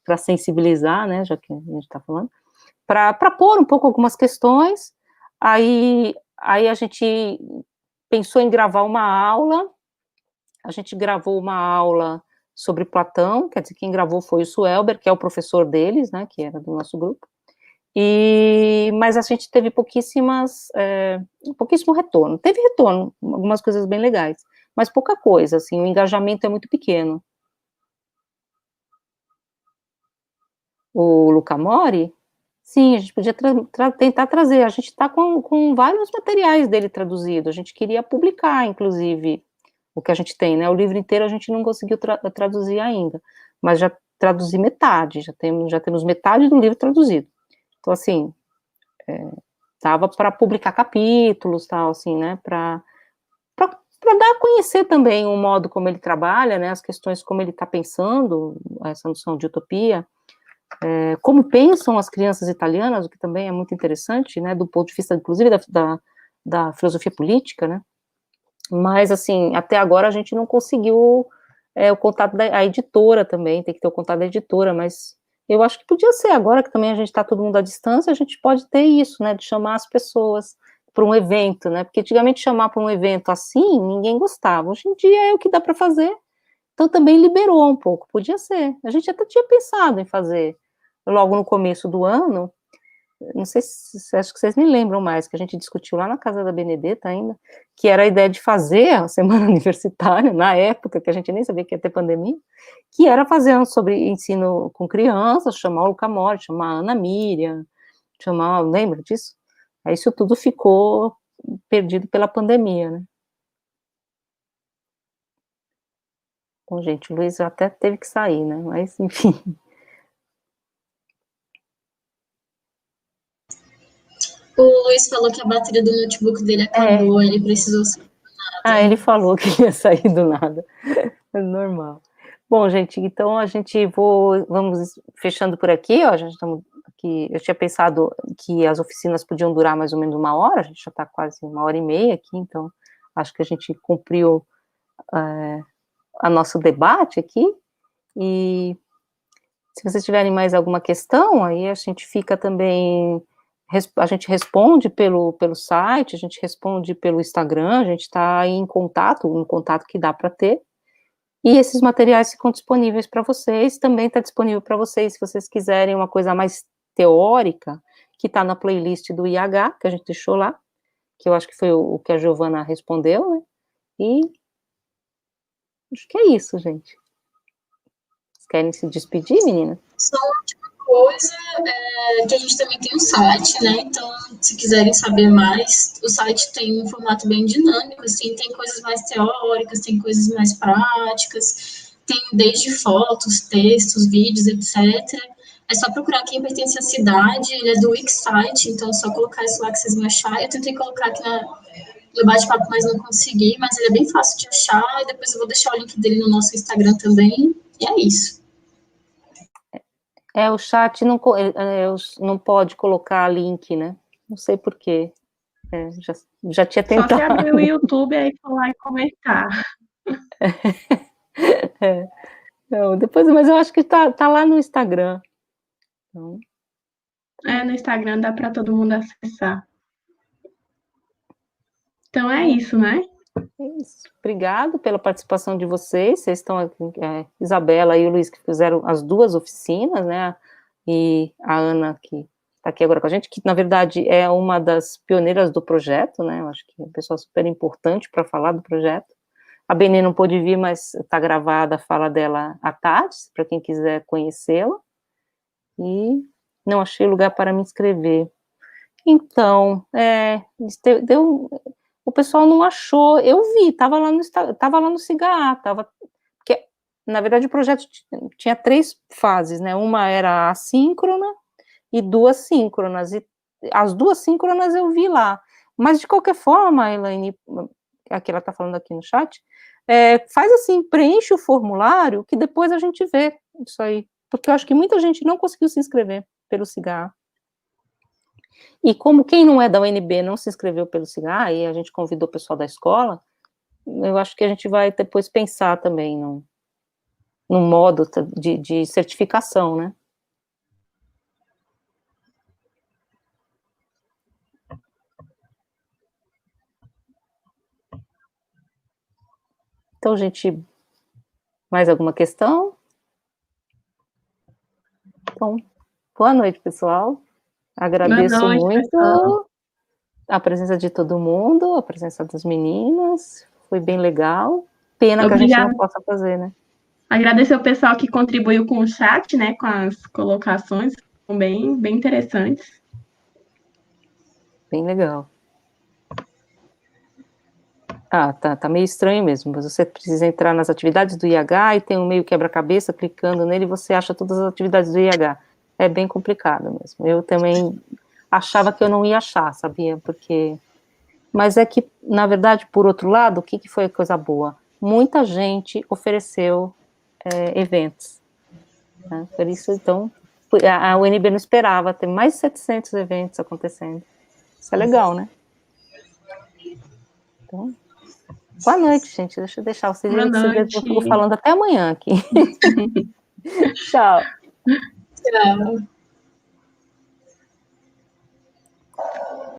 para sensibilizar, né, já que a gente está falando, para pôr um pouco algumas questões. Aí a gente pensou em gravar uma aula, a gente gravou uma aula sobre Platão, quer dizer, quem gravou foi o Suelber, que é o professor deles, né, que era do nosso grupo, mas a gente teve pouquíssimo retorno. Teve retorno, algumas coisas bem legais, mas pouca coisa, assim, o engajamento é muito pequeno. O Luca Mori, sim, a gente podia tentar trazer, a gente está com vários materiais dele traduzidos, a gente queria publicar, inclusive, o que a gente tem, né, o livro inteiro a gente não conseguiu traduzir ainda, mas já traduzi metade, já temos metade do livro traduzido, então, assim, dava para publicar capítulos, tal, assim, né, para dar a conhecer também o modo como ele trabalha, né, as questões como ele está pensando, essa noção de utopia, como pensam as crianças italianas, o que também é muito interessante, né, do ponto de vista, inclusive, da filosofia política, né, mas, assim, até agora a gente não conseguiu o contato da editora também, tem que ter o contato da editora, mas eu acho que podia ser, agora que também a gente está todo mundo à distância, a gente pode ter isso, né, de chamar as pessoas para um evento, né, porque antigamente chamar para um evento assim, ninguém gostava, hoje em dia é o que dá para fazer, então também liberou um pouco, podia ser, a gente até tinha pensado em fazer, logo no começo do ano, não sei se acho que vocês me lembram mais, que a gente discutiu lá na casa da Benedetta ainda, que era a ideia de fazer a semana universitária, na época que a gente nem sabia que ia ter pandemia, que era fazer sobre ensino com crianças, chamar o Luca Mori, chamar a Ana Miriam, lembra disso? Aí isso tudo ficou perdido pela pandemia, né? Bom, gente, o Luiz até teve que sair, né? Mas, enfim. O Luiz falou que a bateria do notebook dele acabou, ele precisou sair. Ele falou que ia sair do nada. É normal. Bom, gente, então vamos fechando por aqui, ó, a gente estamos aqui, eu tinha pensado que as oficinas podiam durar mais ou menos 1 hora, a gente já está quase 1 hora e meia aqui, então acho que a gente cumpriu a nosso debate aqui, e se vocês tiverem mais alguma questão, aí a gente fica também, a gente responde pelo site, a gente responde pelo Instagram, a gente está em contato, um contato que dá para ter, e esses materiais ficam disponíveis para vocês, também está disponível para vocês, se vocês quiserem uma coisa mais teórica, que está na playlist do IH, que a gente deixou lá, que eu acho que foi o que a Giovana respondeu, né, e acho que é isso, gente. Vocês querem se despedir, menina? Só uma última coisa, que a gente também tem um site, né? Então, se quiserem saber mais, o site tem um formato bem dinâmico, assim, tem coisas mais teóricas, tem coisas mais práticas, tem desde fotos, textos, vídeos, etc. É só procurar quem pertence à cidade, ele é do Wixsite, então é só colocar isso lá que vocês vão achar. Eu tentei colocar aqui no bate-papo, mas não consegui, mas ele é bem fácil de achar, e depois eu vou deixar o link dele no nosso Instagram também, e é isso. O chat não pode colocar link, né? Não sei por quê. Já tinha tentado. Só se abrir o YouTube aí falar e comentar. Não, depois, mas eu acho que tá lá no Instagram. Então, No Instagram dá para todo mundo acessar. Então é isso, né? é isso. Obrigado pela participação de vocês. Vocês estão aqui, Isabela e o Luiz, que fizeram as 2 oficinas, né? E a Ana, que está aqui agora com a gente, que na verdade é uma das pioneiras do projeto, né? Eu acho que é uma pessoa super importante para falar do projeto. A Benê não pôde vir, mas está gravada a fala dela à tarde, para quem quiser conhecê-la. E não achei lugar para me inscrever. Então, o pessoal não achou, eu vi, estava lá no SIGA, porque, na verdade, o projeto tinha 3 fases, né, uma era assíncrona e 2 síncronas, e as 2 síncronas eu vi lá, mas de qualquer forma, Elaine, aqui ela está falando aqui no chat, faz assim, preenche o formulário, que depois a gente vê isso aí, porque eu acho que muita gente não conseguiu se inscrever pelo SIGA. E como quem não é da UNB não se inscreveu pelo SIGA, e a gente convidou o pessoal da escola, eu acho que a gente vai depois pensar também no modo de certificação, né? Então, gente, mais alguma questão? Então, boa noite, pessoal. Agradeço muito pessoal. A presença de todo mundo, a presença das meninas, foi bem legal. Pena que a gente não possa fazer, né? Agradecer o pessoal que contribuiu com o chat, né, com as colocações, são bem interessantes. Bem legal. Ah, tá meio estranho mesmo, mas você precisa entrar nas atividades do IH e tem um meio quebra-cabeça, clicando nele você acha todas as atividades do IH. É bem complicado mesmo. Eu também achava que eu não ia achar, sabia? Mas é que, na verdade, por outro lado, o que foi a coisa boa? Muita gente ofereceu eventos, né? Por isso, então, a UNB não esperava ter mais de 700 eventos acontecendo. Isso é legal, né? Então, boa noite, gente. Deixa eu deixar vocês Boa irem, que você vê, eu noite. fico falando até amanhã aqui. Tchau. Tchau.